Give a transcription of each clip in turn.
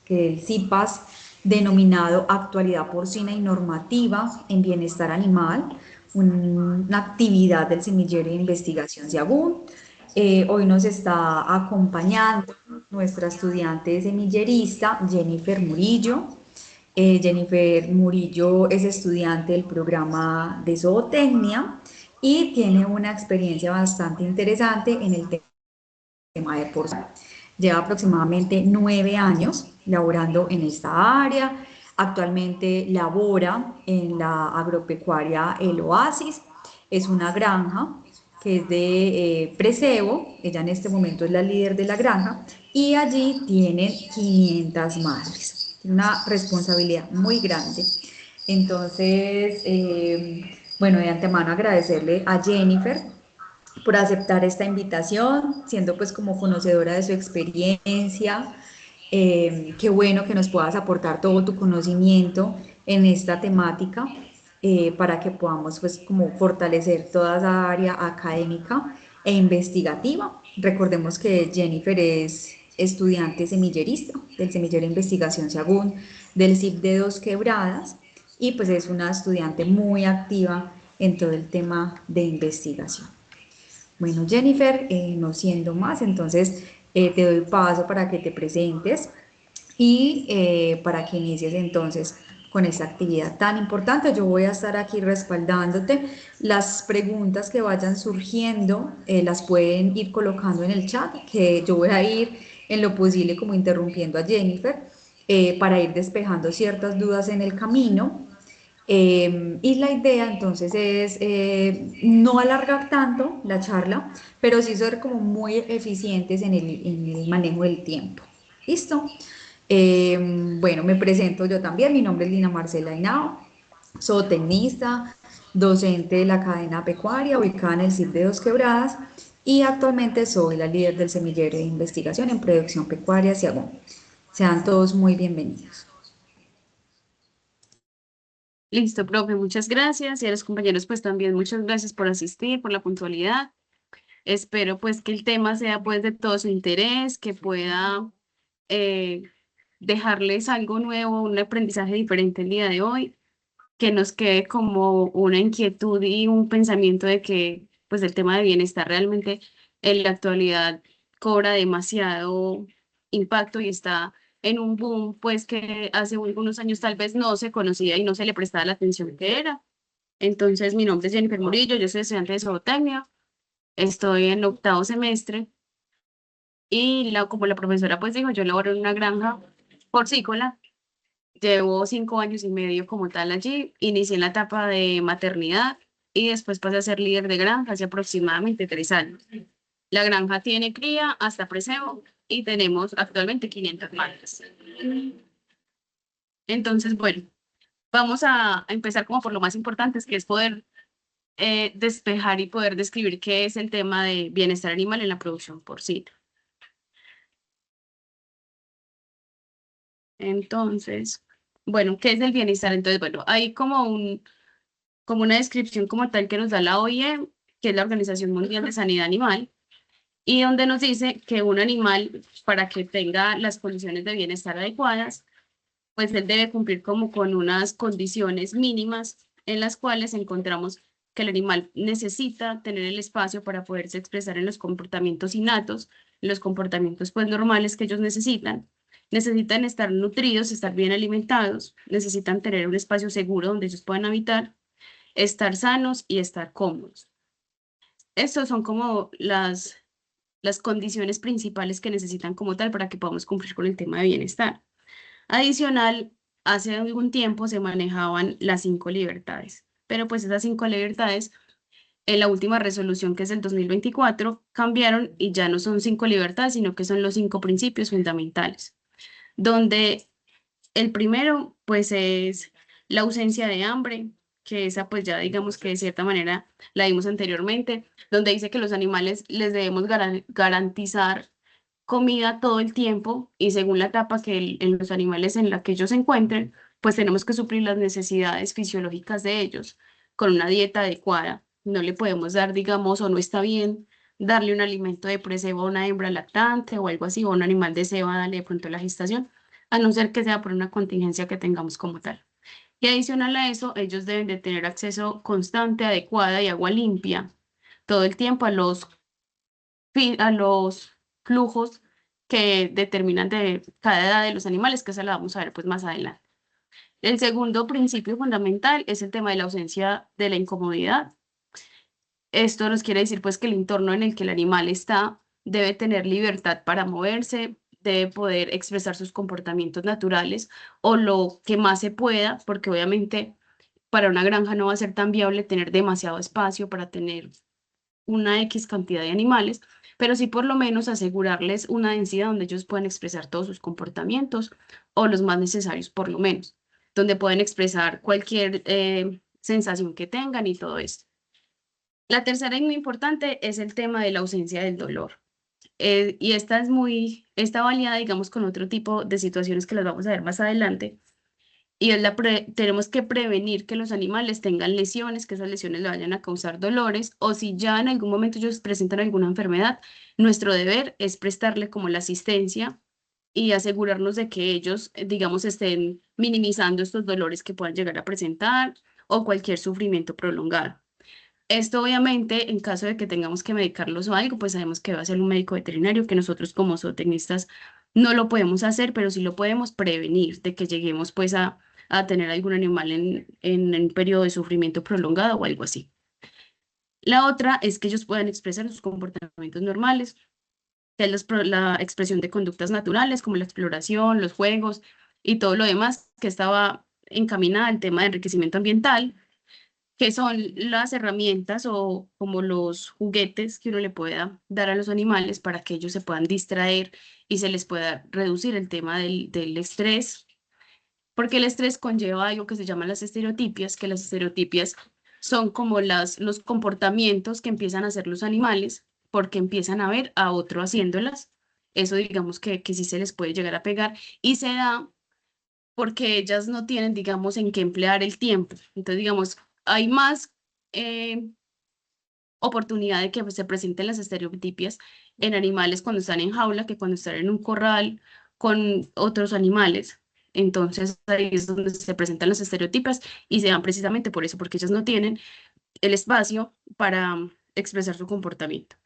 que es CIPAS, denominado Actualidad Porcina y Normativa en Bienestar Animal, una actividad del Semillero de Investigación SIAGUN. Hoy nos está acompañando nuestra estudiante semillerista, Jennifer Murillo. Jennifer Murillo es estudiante del programa de zootecnia y tiene una experiencia bastante interesante en el tema de porcino. Lleva aproximadamente 9 años laborando en esta área. Actualmente labora en la agropecuaria El Oasis. Es una granja que es de precebo. Ella en este momento es la líder de la granja y allí tienen 500 madres. Tiene una responsabilidad muy grande. Entonces, bueno, de antemano agradecerle a Jennifer por aceptar esta invitación, siendo pues como conocedora de su experiencia. Qué bueno que nos puedas aportar todo tu conocimiento en esta temática para que podamos pues como fortalecer toda esa área académica e investigativa. Recordemos que Jennifer es estudiante semillerista del Semillero de Investigación SIAGUN del CIP de Dos Quebradas y pues es una estudiante muy activa en todo el tema de investigación. Bueno, Jennifer, no siendo más, entonces te doy paso para que te presentes y para que inicies entonces con esta actividad tan importante. Yo voy a estar aquí respaldándote. Las preguntas que vayan surgiendo las pueden ir colocando en el chat, que yo voy a ir en lo posible como interrumpiendo a Jennifer para ir despejando ciertas dudas en el camino. Y la idea entonces es no alargar tanto la charla, pero sí ser como muy eficientes en el manejo del tiempo. ¿Listo? Bueno, me presento yo también. Mi nombre es Lina Marcela Henao, zootecnista, docente de la cadena pecuaria ubicada en el CIP de Dos Quebradas y actualmente soy la líder del semillero de investigación en producción pecuaria SIAGUN. Sean todos muy bienvenidos. Listo, profe, muchas gracias. Y a los compañeros, pues también muchas gracias por asistir, por la puntualidad. Espero pues que el tema sea pues de todo su interés, que pueda eh, dejarles algo nuevo, un aprendizaje diferente el día de hoy, que nos quede como una inquietud y un pensamiento de que pues el tema de bienestar realmente en la actualidad cobra demasiado impacto y está en un boom pues que hace algunos años tal vez no se conocía y no se le prestaba la atención que era. Entonces, mi nombre es Jennifer Murillo, yo soy estudiante de zootecnia, estoy en octavo semestre y como la profesora pues dijo, yo laboro en una granja porcícola. Llevo 5 años y medio como tal allí. Inicié en la etapa de maternidad y después pasé a ser líder de granja hace aproximadamente 3 años. La granja tiene cría hasta preseo y tenemos actualmente 500 madres. Entonces, bueno, vamos a empezar como por lo más importante, que es poder despejar y poder describir qué es el tema de bienestar animal en la producción porcina. Entonces, bueno, ¿qué es el bienestar? Entonces, bueno, hay como una descripción como tal que nos da la OIM, que es la Organización Mundial de Sanidad Animal, y donde nos dice que un animal, para que tenga las condiciones de bienestar adecuadas, pues él debe cumplir como con unas condiciones mínimas en las cuales encontramos que el animal necesita tener el espacio para poderse expresar en los comportamientos innatos, en los comportamientos pues normales que ellos necesitan estar nutridos, estar bien alimentados, necesitan tener un espacio seguro donde ellos puedan habitar, estar sanos y estar cómodos. Estas son como las condiciones principales que necesitan como tal para que podamos cumplir con el tema de bienestar. Adicional, hace algún tiempo se manejaban las 5 libertades, pero pues esas 5 libertades en la última resolución, que es el 2024, cambiaron y ya no son 5 libertades, sino que son los 5 principios fundamentales, donde el primero, pues, es la ausencia de hambre, que esa, pues, ya digamos que de cierta manera la vimos anteriormente, donde dice que los animales les debemos garantizar comida todo el tiempo y según la etapa que en los animales en la que ellos se encuentren, pues tenemos que suplir las necesidades fisiológicas de ellos con una dieta adecuada. No le podemos dar, digamos, o no está bien darle un alimento de presebo a una hembra lactante o algo así, o un animal de ceba, darle de pronto la gestación a no ser que sea por una contingencia que tengamos como tal. Y adicional a eso, ellos deben de tener acceso constante, adecuada y agua limpia todo el tiempo a los flujos que determinan de cada edad de los animales, que eso la vamos a ver pues más adelante. El segundo principio fundamental es el tema de la ausencia de la incomodidad. Esto nos quiere decir pues que el entorno en el que el animal está debe tener libertad para moverse, debe poder expresar sus comportamientos naturales o lo que más se pueda, porque obviamente para una granja no va a ser tan viable tener demasiado espacio para tener una X cantidad de animales, pero sí por lo menos asegurarles una densidad donde ellos puedan expresar todos sus comportamientos o los más necesarios por lo menos, donde pueden expresar cualquier sensación que tengan y todo esto. La tercera y muy importante es el tema de la ausencia del dolor. Y está validada, digamos, con otro tipo de situaciones que las vamos a ver más adelante. Y es tenemos que prevenir que los animales tengan lesiones, que esas lesiones le vayan a causar dolores, o si ya en algún momento ellos presentan alguna enfermedad, nuestro deber es prestarle como la asistencia y asegurarnos de que ellos, digamos, estén minimizando estos dolores que puedan llegar a presentar o cualquier sufrimiento prolongado. Esto obviamente, en caso de que tengamos que medicarlos o algo, pues sabemos que va a ser un médico veterinario, que nosotros como zootecnistas no lo podemos hacer, pero sí lo podemos prevenir de que lleguemos pues a tener algún animal en un periodo de sufrimiento prolongado o algo así. La otra es que ellos puedan expresar sus comportamientos normales, que es la expresión de conductas naturales como la exploración, los juegos y todo lo demás que estaba encaminada al tema de enriquecimiento ambiental, que son las herramientas o como los juguetes que uno le pueda dar a los animales para que ellos se puedan distraer y se les pueda reducir el tema del estrés, porque el estrés conlleva algo que se llama las estereotipias, que las estereotipias son como los comportamientos que empiezan a hacer los animales porque empiezan a ver a otro haciéndolas. Eso digamos que sí se les puede llegar a pegar y se da porque ellas no tienen, digamos, en qué emplear el tiempo. Entonces, digamos, hay más eh, oportunidad de que se presenten las estereotipias en animales cuando están en jaula que cuando están en un corral con otros animales. Entonces, ahí es donde se presentan las estereotipias y se dan precisamente por eso, porque ellas no tienen el espacio para expresar su comportamiento.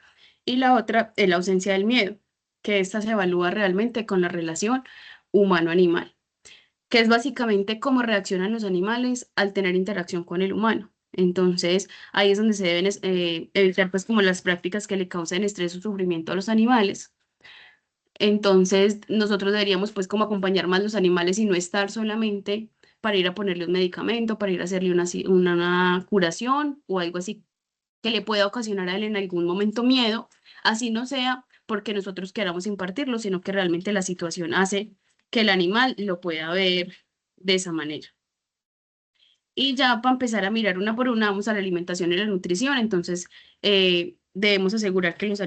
Y la otra es la ausencia del miedo, que esta se evalúa realmente con la relación humano-animal, que es básicamente cómo reaccionan los animales al tener interacción con el humano. Entonces, ahí es donde se deben evitar pues como las prácticas que le causan estrés o sufrimiento a los animales. Entonces, nosotros deberíamos pues como acompañar más los animales y no estar solamente para ir a ponerle un medicamento, para ir a hacerle una curación o algo así que le pueda ocasionar a él en algún momento miedo, así no sea porque nosotros queramos impartirlo, sino que realmente la situación hace que el animal lo pueda ver de esa manera. Y ya para empezar a mirar una por una, vamos a la alimentación y la nutrición. Entonces, debemos asegurar que los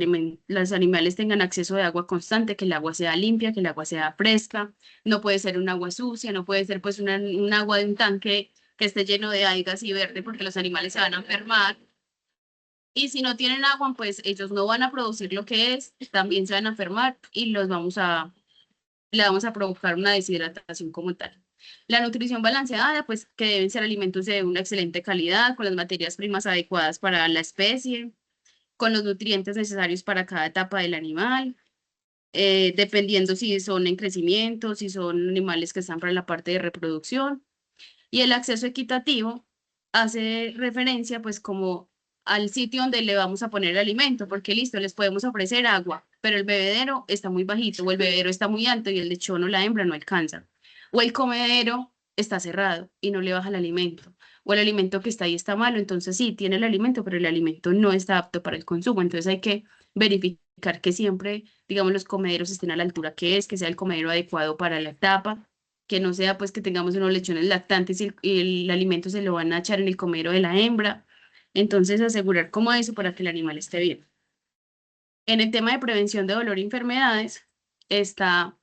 animales tengan acceso de agua constante, que el agua sea limpia, que el agua sea fresca. No puede ser un agua sucia, no puede ser pues un agua de un tanque que esté lleno de algas y verde porque los animales se van a enfermar. Y si no tienen agua, pues ellos no van a producir lo que es, también se van a enfermar y le vamos a provocar una deshidratación como tal. La nutrición balanceada, pues que deben ser alimentos de una excelente calidad, con las materias primas adecuadas para la especie, con los nutrientes necesarios para cada etapa del animal, dependiendo si son en crecimiento, si son animales que están para la parte de reproducción. Y el acceso equitativo hace referencia pues como al sitio donde le vamos a poner el alimento, porque listo, les podemos ofrecer agua, pero el bebedero está muy bajito o el bebedero está muy alto y el lechón o la hembra no alcanza. O el comedero está cerrado y no le baja el alimento. O el alimento que está ahí está malo, entonces sí, tiene el alimento, pero el alimento no está apto para el consumo. Entonces hay que verificar que siempre, digamos, los comederos estén a la altura que sea el comedero adecuado para la etapa, que no sea pues que tengamos unos lechones lactantes y el alimento se lo van a echar en el comedero de la hembra. Entonces asegurar como eso para que el animal esté bien. En el tema de prevención de dolor y enfermedades está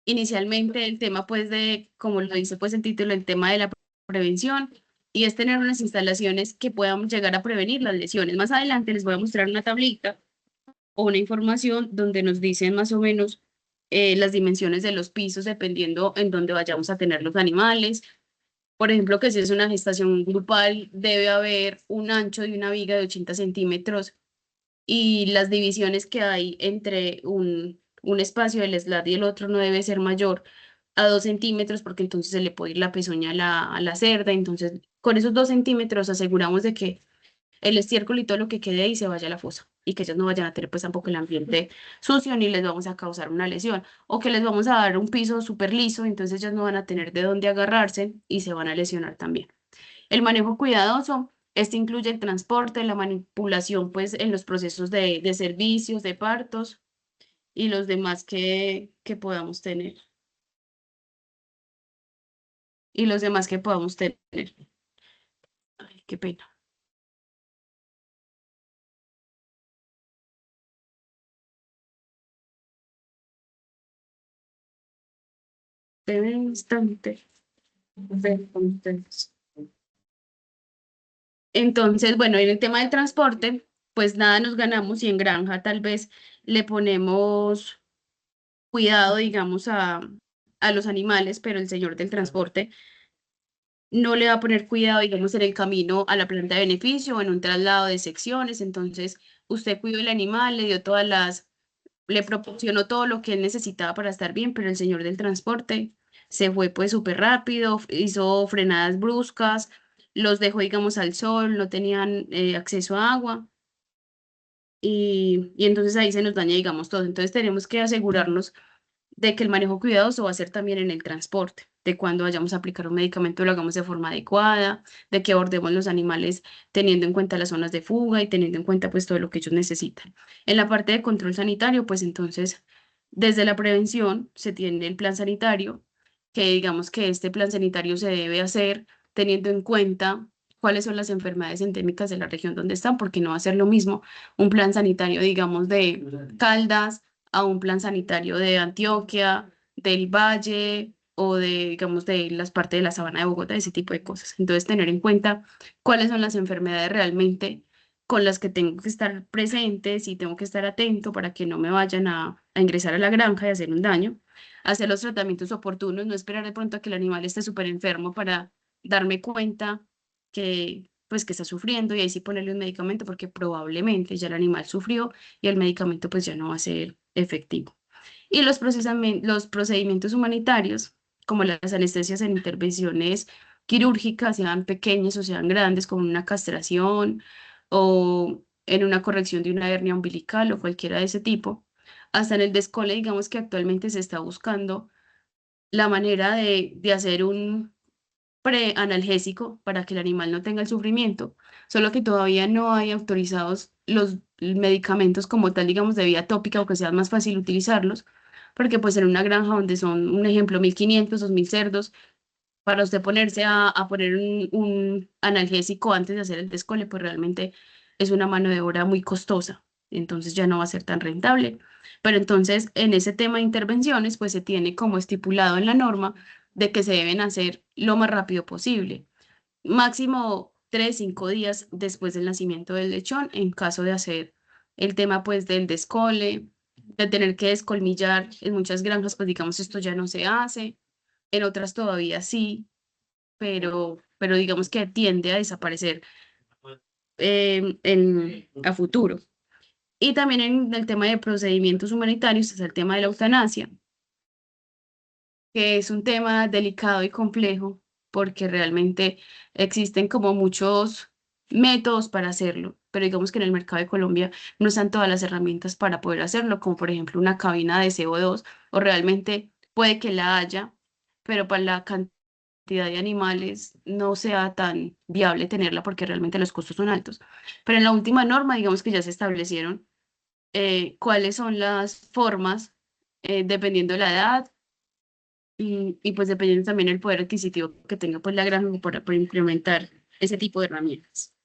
inicialmente el tema pues de, como lo dice pues el título, el tema de la prevención y es tener unas instalaciones que puedan llegar a prevenir las lesiones. Más adelante les voy a mostrar una tablita o una información donde nos dicen más o menos las dimensiones de los pisos dependiendo en dónde vayamos a tener los animales. Por ejemplo, que si es una gestación grupal, debe haber un ancho de una viga de 80 centímetros y las divisiones que hay entre un espacio del SLAT y el otro no debe ser mayor a 2 centímetros porque entonces se le puede ir la pezuña a la cerda. Entonces, con esos 2 centímetros aseguramos de que el estiércol y todo lo que quede ahí se vaya a la fosa y que ellos no vayan a tener pues tampoco el ambiente sucio ni les vamos a causar una lesión o que les vamos a dar un piso súper liso, entonces ellos no van a tener de dónde agarrarse y se van a lesionar también. El manejo cuidadoso, este incluye el transporte, la manipulación pues en los procesos de servicios, de partos y los demás que podamos tener. Y los demás que podamos tener. Ay, qué pena. Deben un instante. Ver con ustedes. Entonces, bueno, en el tema del transporte, pues nada nos ganamos y en granja tal vez le ponemos cuidado, digamos, a los animales, pero el señor del transporte no le va a poner cuidado, digamos, en el camino a la planta de beneficio o en un traslado de secciones. Entonces, usted cuidó el animal, le dio todas le proporcionó todo lo que él necesitaba para estar bien, pero el señor del transporte se fue pues súper rápido, hizo frenadas bruscas, los dejó, digamos, al sol, no tenían acceso a agua y entonces ahí se nos daña, digamos, todo. Entonces tenemos que asegurarnos de que el manejo cuidadoso va a ser también en el transporte, de cuando vayamos a aplicar un medicamento lo hagamos de forma adecuada, de que abordemos los animales teniendo en cuenta las zonas de fuga y teniendo en cuenta pues todo lo que ellos necesitan. En la parte de control sanitario, pues entonces desde la prevención se tiene el plan sanitario, que digamos que este plan sanitario se debe hacer teniendo en cuenta cuáles son las enfermedades endémicas de la región donde están, porque no va a ser lo mismo un plan sanitario, digamos, de Caldas a un plan sanitario de Antioquia, del Valle o de, digamos, de las partes de la sabana de Bogotá, ese tipo de cosas. Entonces, tener en cuenta cuáles son las enfermedades realmente con las que tengo que estar presentes y tengo que estar atento para que no me vayan a ingresar a la granja y hacer un daño. Hacer los tratamientos oportunos, no esperar de pronto a que el animal esté súper enfermo para darme cuenta pues, que está sufriendo y ahí sí ponerle un medicamento porque probablemente ya el animal sufrió y el medicamento pues ya no va a ser efectivo. Y los procedimientos humanitarios, como las anestesias en intervenciones quirúrgicas, sean pequeñas o sean grandes, como una castración o en una corrección de una hernia umbilical o cualquiera de ese tipo, hasta en el descole, digamos que actualmente se está buscando la manera de hacer un preanalgésico para que el animal no tenga el sufrimiento, solo que todavía no hay autorizados los medicamentos como tal, digamos, de vía tópica o que sea más fácil utilizarlos, porque pues en una granja donde son, un ejemplo, 1.500, 2.000 cerdos, para usted ponerse a poner un analgésico antes de hacer el descole, pues realmente es una mano de obra muy costosa, entonces ya no va a ser tan rentable. Pero entonces en ese tema de intervenciones, pues se tiene como estipulado en la norma de que se deben hacer lo más rápido posible, máximo 3, 5 días después del nacimiento del lechón, en caso de hacer el tema pues del descole, de tener que descolmillar. En muchas granjas pues digamos esto ya no se hace, en otras todavía sí, pero digamos que tiende a desaparecer a futuro. Y también en el tema de procedimientos humanitarios está el tema de la eutanasia, que es un tema delicado y complejo porque realmente existen como muchos métodos para hacerlo, pero digamos que en el mercado de Colombia no están todas las herramientas para poder hacerlo, como por ejemplo una cabina de CO2, o realmente puede que la haya, pero para la cantidad de animales no sea tan viable tenerla porque realmente los costos son altos. Pero en la última norma, digamos que ya se establecieron cuáles son las formas, dependiendo de la edad y pues dependiendo también del poder adquisitivo que tenga pues la granja para implementar ese tipo de herramientas.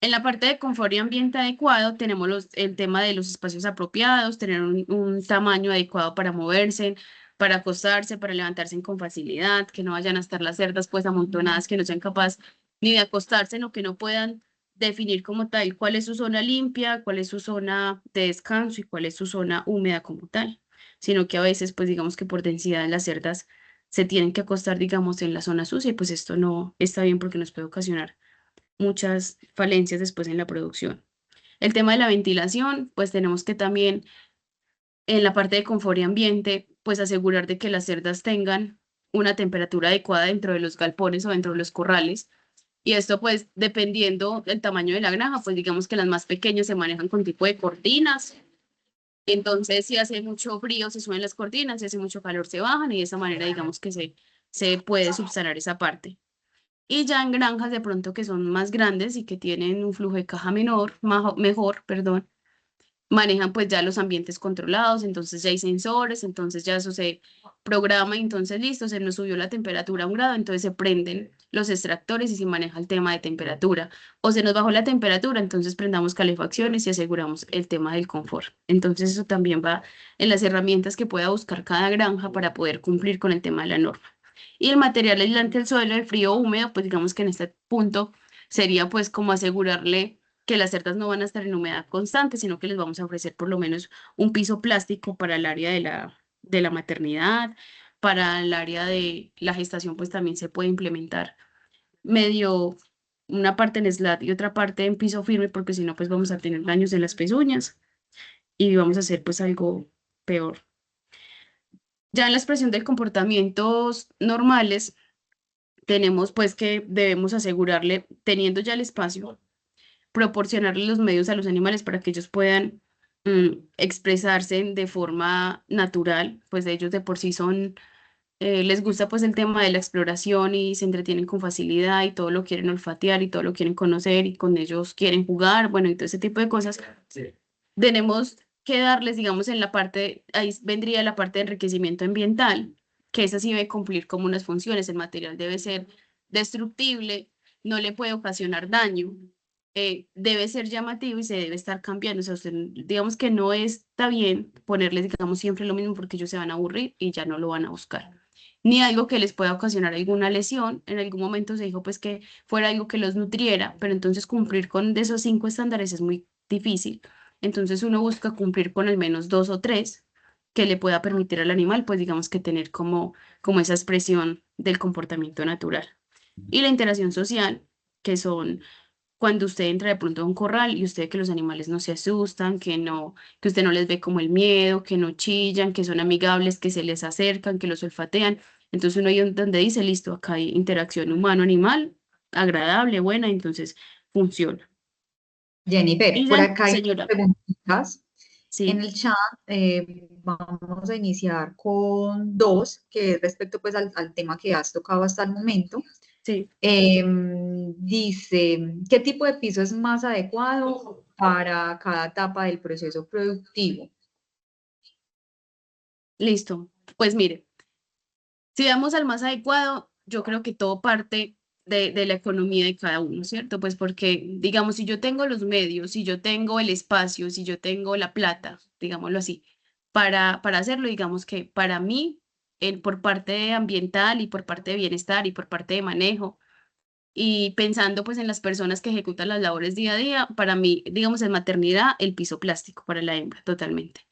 En la parte de confort y ambiente adecuado tenemos el tema de los espacios apropiados, tener un tamaño adecuado para moverse, para acostarse, para levantarse con facilidad, que no vayan a estar las cerdas pues amontonadas, que no sean capaces ni de acostarse, no que no puedan definir como tal cuál es su zona limpia, cuál es su zona de descanso y cuál es su zona húmeda como tal. sino que a veces, pues digamos que por densidad las cerdas se tienen que acostar, digamos, en la zona sucia y pues esto no está bien porque nos puede ocasionar muchas falencias después en la producción. El tema de la ventilación, pues tenemos que también en la parte de confort y ambiente, pues asegurar de que las cerdas tengan una temperatura adecuada dentro de los galpones o dentro de los corrales. Y esto pues dependiendo del tamaño de la granja, pues digamos que las más pequeñas se manejan con tipo de cortinas. Entonces si hace mucho frío se suben las cortinas, si hace mucho calor se bajan y de esa manera digamos que se puede subsanar esa parte. Y ya en granjas de pronto que son más grandes y que tienen un flujo de caja mejor, perdón, manejan pues ya los ambientes controlados, entonces ya hay sensores, entonces ya eso se programa y entonces listo, se nos subió la temperatura a 1 grado, entonces se prenden los extractores y se maneja el tema de temperatura. O se nos bajó la temperatura, entonces prendamos calefacciones y aseguramos el tema del confort. Entonces eso también va en las herramientas que pueda buscar cada granja para poder cumplir con el tema de la norma. Y el material aislante del suelo, el frío húmedo, pues digamos que en este punto sería pues como asegurarle que las cerdas no van a estar en humedad constante, sino que les vamos a ofrecer por lo menos un piso plástico para el área de la maternidad, para el área de la gestación, pues también se puede implementar medio una parte en slat y otra parte en piso firme, porque si no, pues vamos a tener daños en las pezuñas y vamos a hacer pues algo peor. Ya en la expresión de comportamientos normales, tenemos pues que debemos asegurarle, teniendo ya el espacio, proporcionarle los medios a los animales para que ellos puedan expresarse de forma natural, pues ellos de por sí son, les gusta pues el tema de la exploración y se entretienen con facilidad y todo lo quieren olfatear y todo lo quieren conocer y con ellos quieren jugar, bueno, y todo ese tipo de cosas. Sí. Tenemos que darles, digamos, en la parte, ahí vendría la parte de enriquecimiento ambiental, que esa sí debe cumplir como unas funciones, el material debe ser destructible, no le puede ocasionar daño, debe ser llamativo y se debe estar cambiando. O sea, usted, digamos que no está bien ponerles, digamos, siempre lo mismo porque ellos se van a aburrir y ya no lo van a buscar. Ni algo que les pueda ocasionar alguna lesión. En algún momento se dijo pues que fuera algo que los nutriera, pero entonces cumplir con de esos 5 estándares es muy difícil. Entonces uno busca cumplir con al menos 2 o 3 que le pueda permitir al animal, pues digamos que tener como esa expresión del comportamiento natural. Y la interacción social, que son cuando usted entra de pronto a un corral y usted ve que los animales no se asustan, que usted no les ve como el miedo, que no chillan, que son amigables, que se les acercan, que los olfatean. Entonces uno ahí donde dice, listo, acá hay interacción humano-animal, agradable, buena, entonces funciona. Jennifer, Y por ya, acá hay señora, preguntas en sí, el chat. Vamos a iniciar con dos, que es respecto pues al tema que has tocado hasta el momento. sí, Dice, ¿qué tipo de piso es más adecuado para cada etapa del proceso productivo? listo. Pues mire. Si vamos al más adecuado, yo creo que todo parte de la economía de cada uno, ¿cierto? Pues porque, digamos, si yo tengo los medios, si yo tengo el espacio, si yo tengo la plata, digámoslo así, para hacerlo, digamos que para mí, por parte ambiental y por parte de bienestar y por parte de manejo, y pensando pues en las personas que ejecutan las labores día a día, para mí, digamos, en maternidad, el piso plástico para la hembra, totalmente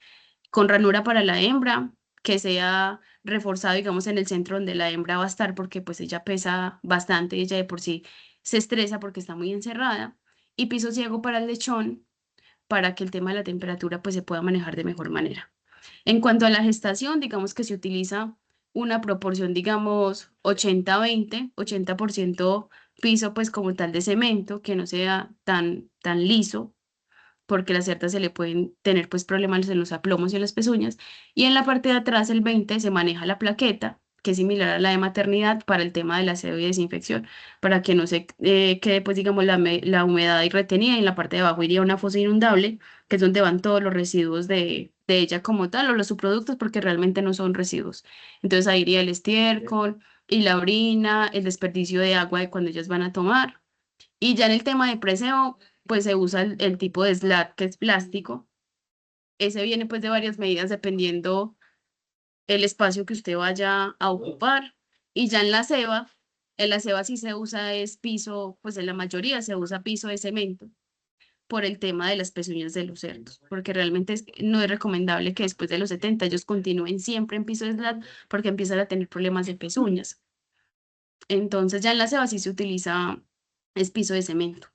con ranura para la hembra, que sea reforzado, digamos, en el centro donde la hembra va a estar, porque pues ella pesa bastante, ella de por sí se estresa porque está muy encerrada, y piso ciego para el lechón, para que el tema de la temperatura pues se pueda manejar de mejor manera. En cuanto a la gestación, digamos que se utiliza una proporción, digamos, 80-20, 80% piso pues como tal de cemento, que no sea tan liso, porque las cerdas se le pueden tener pues problemas en los aplomos y en las pezuñas. Y en la parte de atrás, el 20, se maneja la plaqueta, que es similar a la de maternidad para el tema del aseo y desinfección, para que no se quede pues digamos la humedad ahí retenida. Y en la parte de abajo iría una fosa inundable, que es donde van todos los residuos de ella como tal o los subproductos, porque realmente no son residuos. Entonces ahí iría el estiércol y la orina, el desperdicio de agua de cuando ellas van a tomar. Y ya en el tema de preseo, pues se usa el tipo de slat que es plástico. Ese viene pues de varias medidas dependiendo el espacio que usted vaya a ocupar. Y ya en la ceba sí se usa es piso, pues en la mayoría se usa piso de cemento, por el tema de las pezuñas de los cerdos, porque realmente no es recomendable que después de los 70 ellos continúen siempre en piso de slat porque empiezan a tener problemas de pezuñas. Entonces ya en la ceba sí se utiliza es piso de cemento.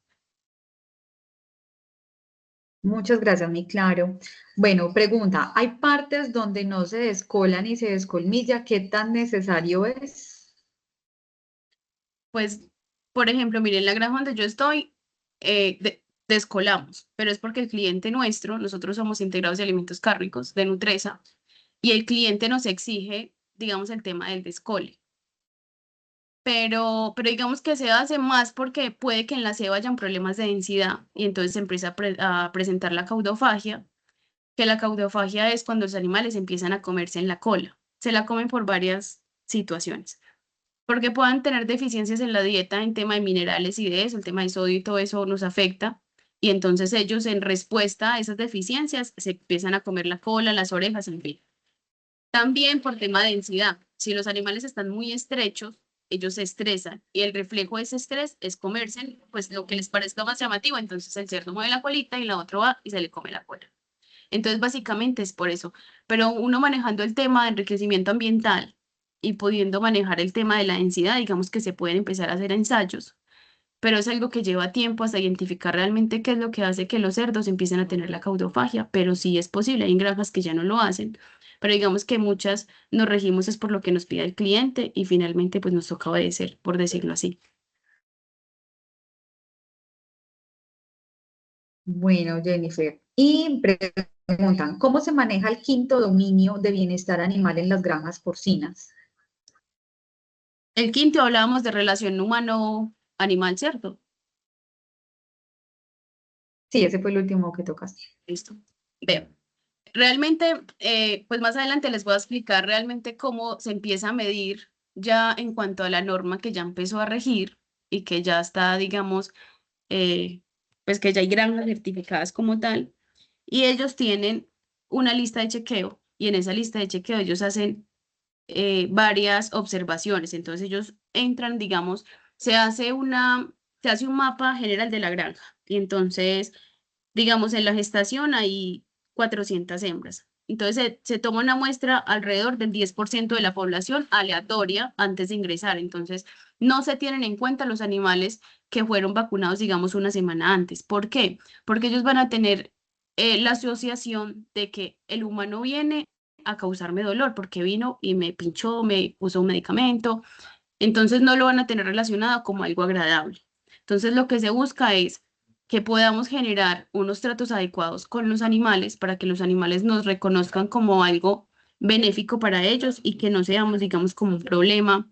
Muchas gracias, muy claro. Bueno, pregunta, ¿hay partes donde no se descola ni se descolmilla? ¿Qué tan necesario es? Pues, por ejemplo, miren, la granja donde yo estoy, descolamos, pero es porque el cliente nuestro, nosotros somos integrados de alimentos cárnicos de Nutresa, y el cliente nos exige, digamos, el tema del descole. Pero digamos que se hace más porque puede que en la ceba hayan problemas de densidad y entonces se empieza a presentar la caudofagia, que la caudofagia es cuando los animales empiezan a comerse en la cola. Se la comen por varias situaciones. Porque puedan tener deficiencias en la dieta en tema de minerales y de eso, el tema de sodio y todo eso nos afecta. Y entonces ellos en respuesta a esas deficiencias se empiezan a comer la cola, las orejas, en fin. También por tema de densidad. Si los animales están muy estrechos, ellos se estresan y el reflejo de ese estrés es comerse pues lo que les parezca más llamativo. Entonces el cerdo mueve la colita y la otra va y se le come la cola. Entonces básicamente es por eso. Pero uno manejando el tema de enriquecimiento ambiental y pudiendo manejar el tema de la densidad, digamos que se pueden empezar a hacer ensayos, pero es algo que lleva tiempo hasta identificar realmente qué es lo que hace que los cerdos empiecen a tener la caudofagia, pero sí es posible, hay granjas que ya no lo hacen, pero digamos que muchas nos regimos es por lo que nos pide el cliente y finalmente pues nos toca obedecer, por decirlo así. Bueno, Jennifer. Y preguntan, ¿cómo se maneja el quinto dominio de bienestar animal en las granjas porcinas? El quinto hablábamos de relación humano-animal, ¿cierto? Sí, ese fue el último que tocaste. Listo. Veo. Realmente, pues más adelante les voy a explicar realmente cómo se empieza a medir ya en cuanto a la norma que ya empezó a regir y que ya está, digamos, eh, pues que ya hay granjas certificadas como tal, y ellos tienen una lista de chequeo y en esa lista de chequeo ellos hacen varias observaciones. Entonces ellos entran, digamos, se hace un mapa general de la granja y entonces, digamos, en la gestación hay 400 hembras. Entonces se toma una muestra alrededor del 10% de la población aleatoria antes de ingresar. Entonces no se tienen en cuenta los animales que fueron vacunados, digamos, una semana antes. ¿Por qué? Porque ellos van a tener la asociación de que el humano viene a causarme dolor porque vino y me pinchó, me puso un medicamento, entonces no lo van a tener relacionado como algo agradable. Entonces lo que se busca es que podamos generar unos tratos adecuados con los animales para que los animales nos reconozcan como algo benéfico para ellos y que no seamos, digamos, como un problema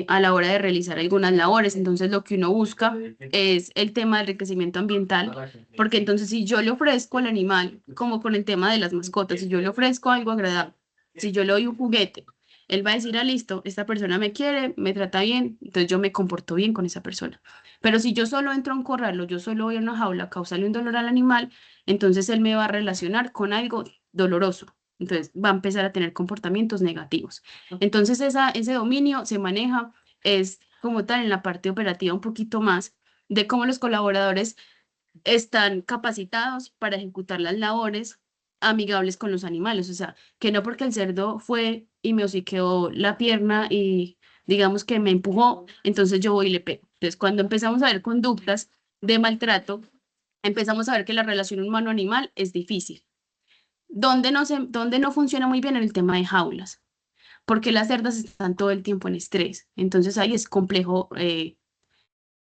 a la hora de realizar algunas labores. Entonces lo que uno busca es el tema del enriquecimiento ambiental, porque entonces si yo le ofrezco al animal, como con el tema de las mascotas, si yo le ofrezco algo agradable, si yo le doy un juguete, él va a decir, ah, listo, esta persona me quiere, me trata bien, entonces yo me comporto bien con esa persona. Pero si yo solo entro a un corral o yo solo voy a una jaula a causarle un dolor al animal, entonces él me va a relacionar con algo doloroso. Entonces va a empezar a tener comportamientos negativos. Entonces ese dominio se maneja, es como tal en la parte operativa un poquito más de cómo los colaboradores están capacitados para ejecutar las labores amigables con los animales. O sea, que no porque el cerdo fue y me hociqueó la pierna y digamos que me empujó, entonces yo voy y le pego. Entonces, cuando empezamos a ver conductas de maltrato, empezamos a ver que la relación humano-animal es difícil. Donde no funciona muy bien en el tema de jaulas, porque las cerdas están todo el tiempo en estrés. Entonces ahí es complejo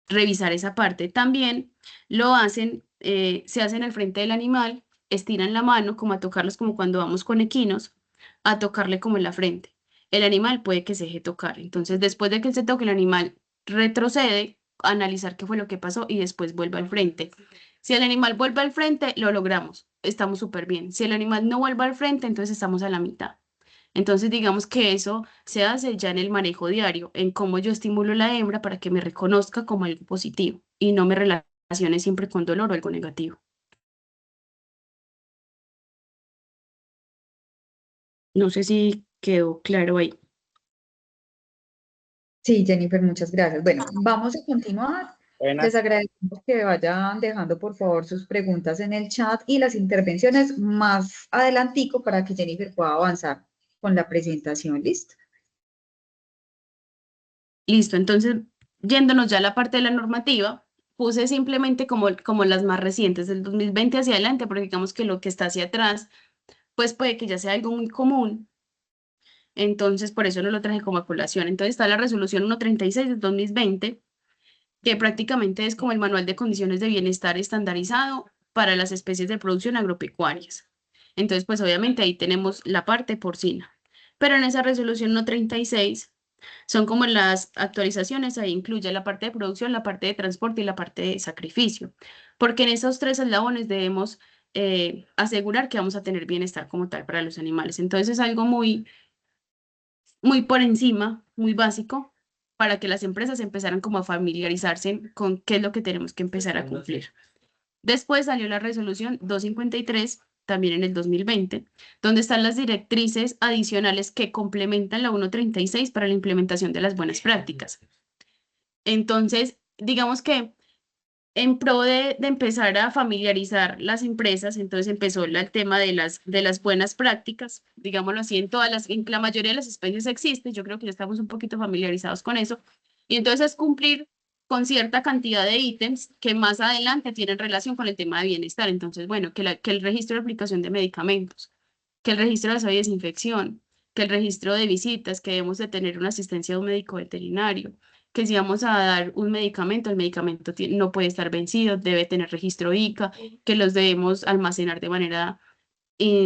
revisar esa parte. También lo hacen, se hacen al frente del animal, estiran la mano como a tocarlos como cuando vamos con equinos, a tocarle como en la frente. El animal puede que se deje tocar. Entonces, después de que se toque, el animal retrocede, analizar qué fue lo que pasó y después vuelve al frente. Si el animal vuelve al frente, lo logramos. Estamos súper bien. Si el animal no vuelve al frente, entonces estamos a la mitad. Entonces, digamos que eso se hace ya en el manejo diario, en cómo yo estimulo a la hembra para que me reconozca como algo positivo y no me relacione siempre con dolor o algo negativo. No sé si quedó claro ahí. Sí, Jennifer, muchas gracias. Bueno, vamos a continuar. Les Buenas. agradecemos que vayan dejando por favor sus preguntas en el chat y las intervenciones más adelantico para que Jennifer pueda avanzar con la presentación. ¿Listo? Listo, entonces, yéndonos ya a la parte de la normativa, puse simplemente como las más recientes, del 2020 hacia adelante, porque digamos que lo que está hacia atrás, pues puede que ya sea algo muy común, entonces por eso no lo traje como a colación. Entonces está la resolución 136 del 2020, que prácticamente es como el manual de condiciones de bienestar estandarizado para las especies de producción agropecuarias. Entonces, pues obviamente ahí tenemos la parte porcina. Pero en esa resolución 136 son como las actualizaciones, ahí incluye la parte de producción, la parte de transporte y la parte de sacrificio, porque en esos tres eslabones debemos asegurar que vamos a tener bienestar como tal para los animales. Entonces es algo muy por encima, muy básico, para que las empresas empezaran como a familiarizarse con qué es lo que tenemos que empezar a cumplir. Después salió la resolución 253, también en el 2020, donde están las directrices adicionales que complementan la 136 para la implementación de las buenas prácticas. Entonces, digamos que en pro de empezar a familiarizar las empresas, entonces empezó el tema de las buenas prácticas, digámoslo así, en la mayoría de las especies existe, yo creo que ya estamos un poquito familiarizados con eso, y entonces es cumplir con cierta cantidad de ítems que más adelante tienen relación con el tema de bienestar. Entonces, bueno, que el registro de aplicación de medicamentos, que el registro de salud y desinfección, que el registro de visitas, que debemos de tener una asistencia de un médico veterinario, que si vamos a dar un medicamento, el medicamento no puede estar vencido, debe tener registro ICA, que los debemos almacenar de manera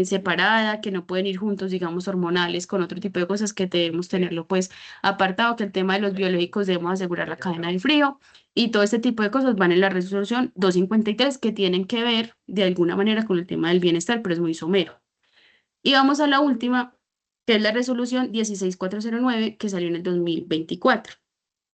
separada, que no pueden ir juntos, digamos, hormonales con otro tipo de cosas que debemos tenerlo pues apartado, que el tema de los biológicos debemos asegurar la cadena del frío y todo este tipo de cosas van en la resolución 253 que tienen que ver de alguna manera con el tema del bienestar, pero es muy somero. Y vamos a la última, que es la resolución 16409 que salió en el 2024.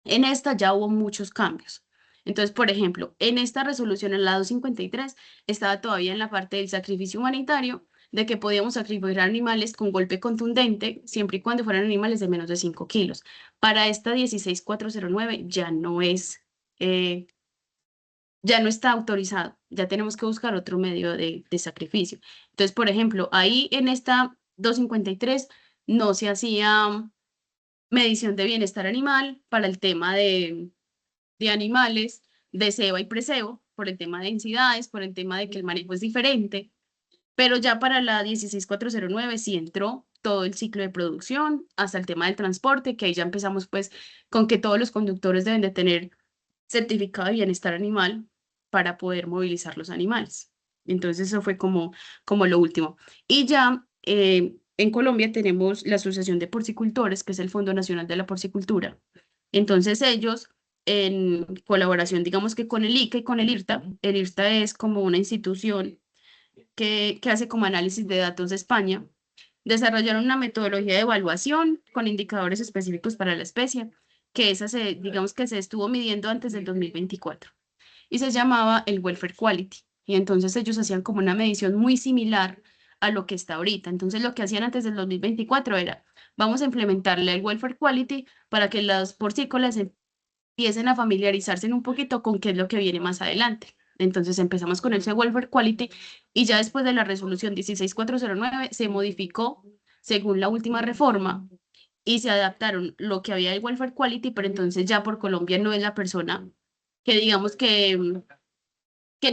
En esta ya hubo muchos cambios. Entonces, por ejemplo, en esta resolución, en la 253, estaba todavía en la parte del sacrificio humanitario, de que podíamos sacrificar animales con golpe contundente, siempre y cuando fueran animales de menos de 5 kilos. Para esta 16409 eh, ya no está autorizado, ya tenemos que buscar otro medio de sacrificio. Entonces, por ejemplo, ahí en esta 253 no se hacía medición de bienestar animal para el tema de animales, de ceba y preseo, por el tema de densidades, por el tema de que el manejo es diferente, pero ya para la 16409 sí entró todo el ciclo de producción, hasta el tema del transporte, que ahí ya empezamos pues con que todos los conductores deben de tener certificado de bienestar animal para poder movilizar los animales. Entonces eso fue como lo último. Y ya en Colombia tenemos la Asociación de Porcicultores, que es el Fondo Nacional de la Porcicultura. Entonces ellos, en colaboración, digamos que con el ICA y con el IRTA es como una institución que hace como análisis de datos de España, desarrollaron una metodología de evaluación con indicadores específicos para la especie, que esa digamos que se estuvo midiendo antes del 2024 y se llamaba el Welfare Quality. Y entonces ellos hacían como una medición muy similar a lo que está ahorita. Entonces lo que hacían antes del 2024 era, vamos a implementarle el Welfare Quality para que las porcícolas empiecen a familiarizarse un poquito con qué es lo que viene más adelante. Entonces empezamos con ese Welfare Quality y ya después de la resolución 16409 se modificó según la última reforma y se adaptaron lo que había del Welfare Quality, pero entonces ya por Colombia no es la persona que digamos que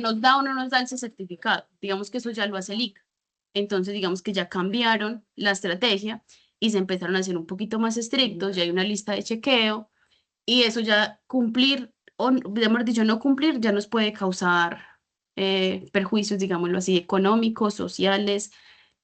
nos da o no nos da ese certificado. Digamos que eso ya lo hace el ICA. Entonces digamos que ya cambiaron la estrategia y se empezaron a hacer un poquito más estrictos, ya hay una lista de chequeo y eso ya cumplir, o mejor dicho, no cumplir ya nos puede causar perjuicios, digámoslo así, económicos, sociales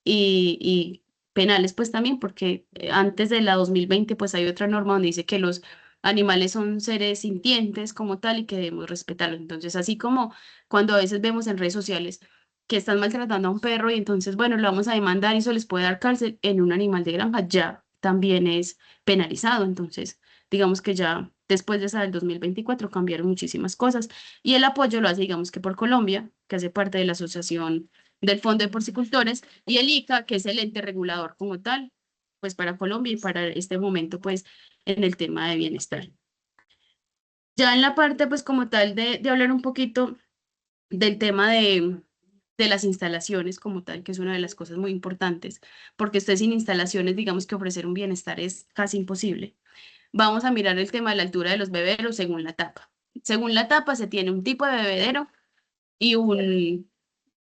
y penales, pues también, porque antes de la 2020 pues hay otra norma donde dice que los animales son seres sintientes como tal y que debemos respetarlos. Entonces, así como cuando a veces vemos en redes sociales que están maltratando a un perro y entonces, bueno, lo vamos a demandar y eso les puede dar cárcel, en un animal de granja ya también es penalizado. Entonces, digamos que ya después de esa del 2024 cambiaron muchísimas cosas y el apoyo lo hace, digamos que por Colombia, que hace parte de la Asociación del Fondo de Porcicultores, y el ICA, que es el ente regulador como tal, pues para Colombia y para este momento, pues en el tema de bienestar. Ya en la parte, pues como tal, de hablar un poquito del tema de las instalaciones como tal, que es una de las cosas muy importantes, porque usted sin instalaciones, digamos que ofrecer un bienestar es casi imposible. Vamos a mirar el tema de la altura de los bebederos según la tapa. Según la tapa se tiene un tipo de bebedero y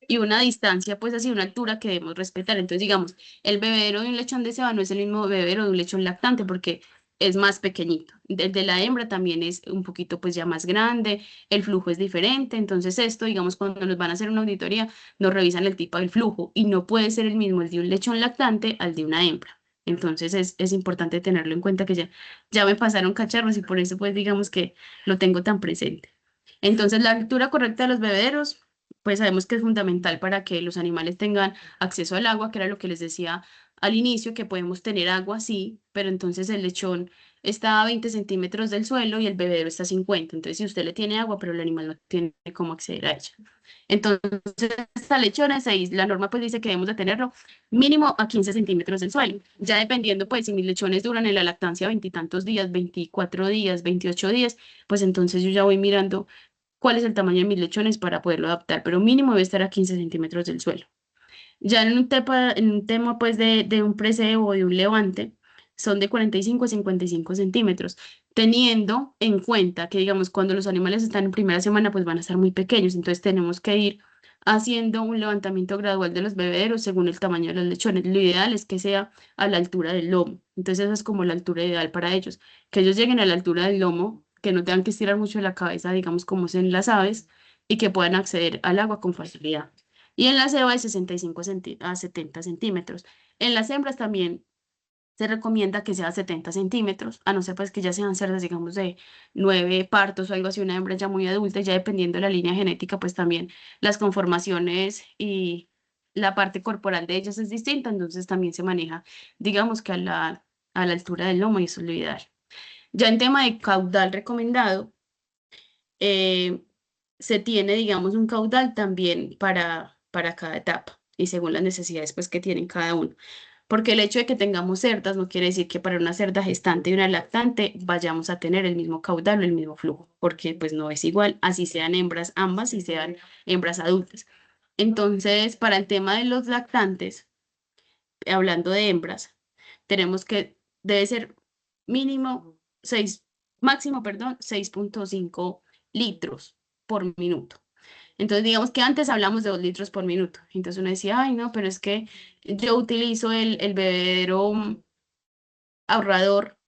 y una distancia, pues así, una altura que debemos respetar. Entonces, digamos, el bebedero de un lechón de ceba no es el mismo bebedero de un lechón lactante porque es más pequeñito. El de la hembra también es un poquito, pues ya más grande, el flujo es diferente. Entonces, esto, digamos, cuando nos van a hacer una auditoría, nos revisan el tipo del flujo y no puede ser el mismo el de un lechón lactante al de una hembra. Entonces, es importante tenerlo en cuenta que ya me pasaron cacharros y por eso, pues, digamos que lo tengo tan presente. Entonces, la altura correcta de los bebederos pues sabemos que es fundamental para que los animales tengan acceso al agua, que era lo que les decía al inicio, que podemos tener agua, sí, pero entonces el lechón está a 20 centímetros del suelo y el bebedero está a 50. Entonces, si usted le tiene agua, pero el animal no tiene cómo acceder a ella. Entonces, esta lechona, la norma pues dice que debemos de tenerlo mínimo a 15 centímetros del suelo. Ya dependiendo, pues, si mis lechones duran en la lactancia veintitantos días, 24 días, 28 días, pues entonces yo ya voy mirando cuál es el tamaño de mis lechones para poderlo adaptar, pero mínimo debe estar a 15 centímetros del suelo. Ya en un tema pues de un preseo o de un levante, son de 45 a 55 centímetros, teniendo en cuenta que, digamos, cuando los animales están en primera semana, pues van a estar muy pequeños, entonces tenemos que ir haciendo un levantamiento gradual de los bebederos según el tamaño de los lechones. Lo ideal es que sea a la altura del lomo, entonces esa es como la altura ideal para ellos, que ellos lleguen a la altura del lomo, que no tengan que estirar mucho la cabeza, digamos, como es en las aves, y que puedan acceder al agua con facilidad y en la ceba de 65 a 70 centímetros. En las hembras también se recomienda que sea 70 centímetros, a no ser pues que ya sean cerdas, digamos, de 9 partos o algo así, una hembra ya muy adulta, ya dependiendo de la línea genética, pues también las conformaciones y la parte corporal de ellas es distinta, entonces también se maneja, digamos que a la altura del lomo y eso es lo ideal. Ya en tema de caudal recomendado, eh, se tiene, digamos, un caudal también para cada etapa y según las necesidades pues, que tienen cada uno. Porque el hecho de que tengamos cerdas no quiere decir que para una cerda gestante y una lactante vayamos a tener el mismo caudal o el mismo flujo, porque pues no es igual, así sean hembras ambas y sean hembras adultas. Entonces, para el tema de los lactantes, hablando de hembras, tenemos que debe ser mínimo 6, máximo, perdón, 6,5 litros por minuto. Entonces, digamos que antes hablamos de 2 litros por minuto. Entonces uno decía, ay, no, pero es que yo utilizo el bebedero ahorrador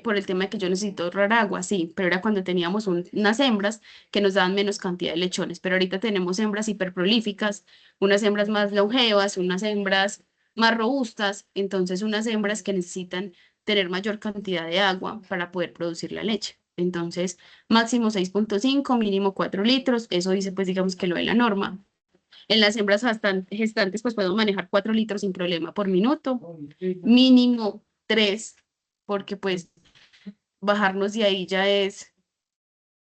por el tema de que yo necesito ahorrar agua, sí, pero era cuando teníamos unas hembras que nos daban menos cantidad de lechones, pero ahorita tenemos hembras hiperprolíficas, unas hembras más longevas, unas hembras más robustas, entonces unas hembras que necesitan tener mayor cantidad de agua para poder producir la leche. Entonces, máximo 6,5, mínimo 4 litros, eso dice pues digamos que lo de la norma. En las hembras gestantes pues podemos manejar 4 litros sin problema por minuto, mínimo 3 porque pues bajarnos de ahí ya es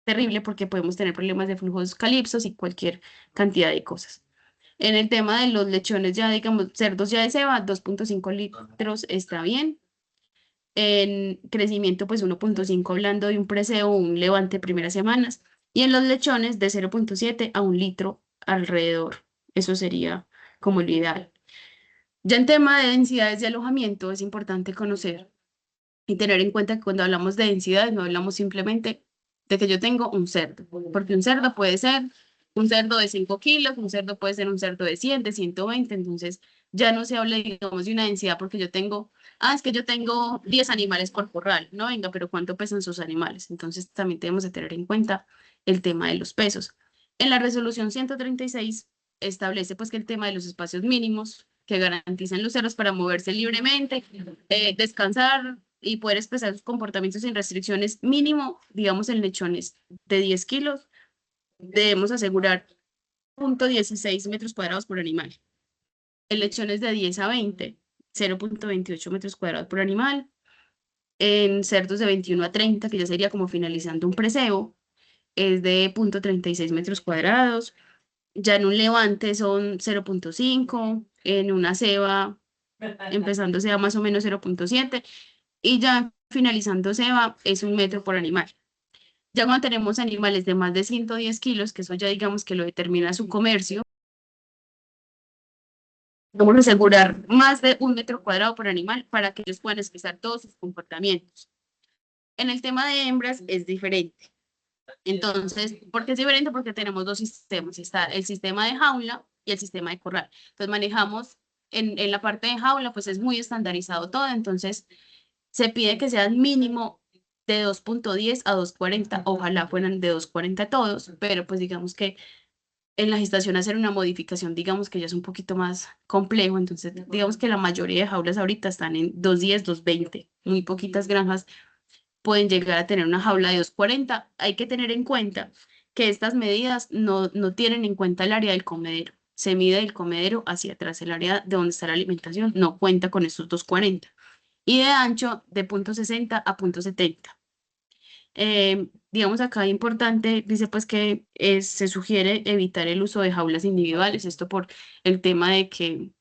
terrible porque podemos tener problemas de flujos calipsos y cualquier cantidad de cosas. En el tema de los lechones ya, digamos, cerdos ya de ceba, 2,5 litros está bien. En crecimiento, pues 1,5 hablando de un preseo o un levante primeras semanas. Y en los lechones de 0,7 a 1 litro alrededor. Eso sería como lo ideal. Ya en tema de densidades de alojamiento es importante conocer y tener en cuenta que cuando hablamos de densidad no hablamos simplemente de que yo tengo un cerdo, porque un cerdo puede ser un cerdo de 5 kilos, un cerdo puede ser un cerdo de 100, de 120, entonces ya no se habla, digamos, de una densidad porque yo tengo, es que yo tengo 10 animales por corral, no venga, pero ¿cuánto pesan sus animales? Entonces también tenemos que tener en cuenta el tema de los pesos. En la resolución 136 establece pues que el tema de los espacios mínimos que garantizan los cerdos para moverse libremente, descansar, y poder expresar sus comportamientos sin restricciones mínimo, digamos en lechones de 10 kilos, debemos asegurar 0,16 metros cuadrados por animal. En lechones de 10 a 20, 0,28 metros cuadrados por animal. En cerdos de 21 a 30, que ya sería como finalizando un preseo, es de 0,36 metros cuadrados. Ya en un levante son 0,5, en una ceba, empezando sea más o menos 0,7 y ya finalizando ceba es 1 metro por animal. Ya cuando tenemos animales de más de 110 kilos, que eso ya digamos que lo determina su comercio, vamos a asegurar más de 1 metro cuadrado por animal para que ellos puedan expresar todos sus comportamientos. En el tema de hembras es diferente. Entonces, ¿por qué es diferente? Porque tenemos dos sistemas. Está el sistema de jaula y el sistema de corral. Entonces, manejamos en la parte de jaula, pues es muy estandarizado todo. Entonces, se pide que sean mínimo de 2,10 a 2,40. Ojalá fueran de 2,40 todos, pero pues digamos que en la gestación hacer una modificación, digamos que ya es un poquito más complejo. Entonces, digamos que la mayoría de jaulas ahorita están en 2,10, 2,20. Muy poquitas granjas pueden llegar a tener una jaula de 2,40. Hay que tener en cuenta que estas medidas no tienen en cuenta el área del comedero. Se mide el comedero hacia atrás, el área de donde está la alimentación no cuenta con estos 2,40. Y de ancho de 0,60 a 0,70. Digamos acá importante, dice pues que se sugiere evitar el uso de jaulas individuales, esto por el tema de que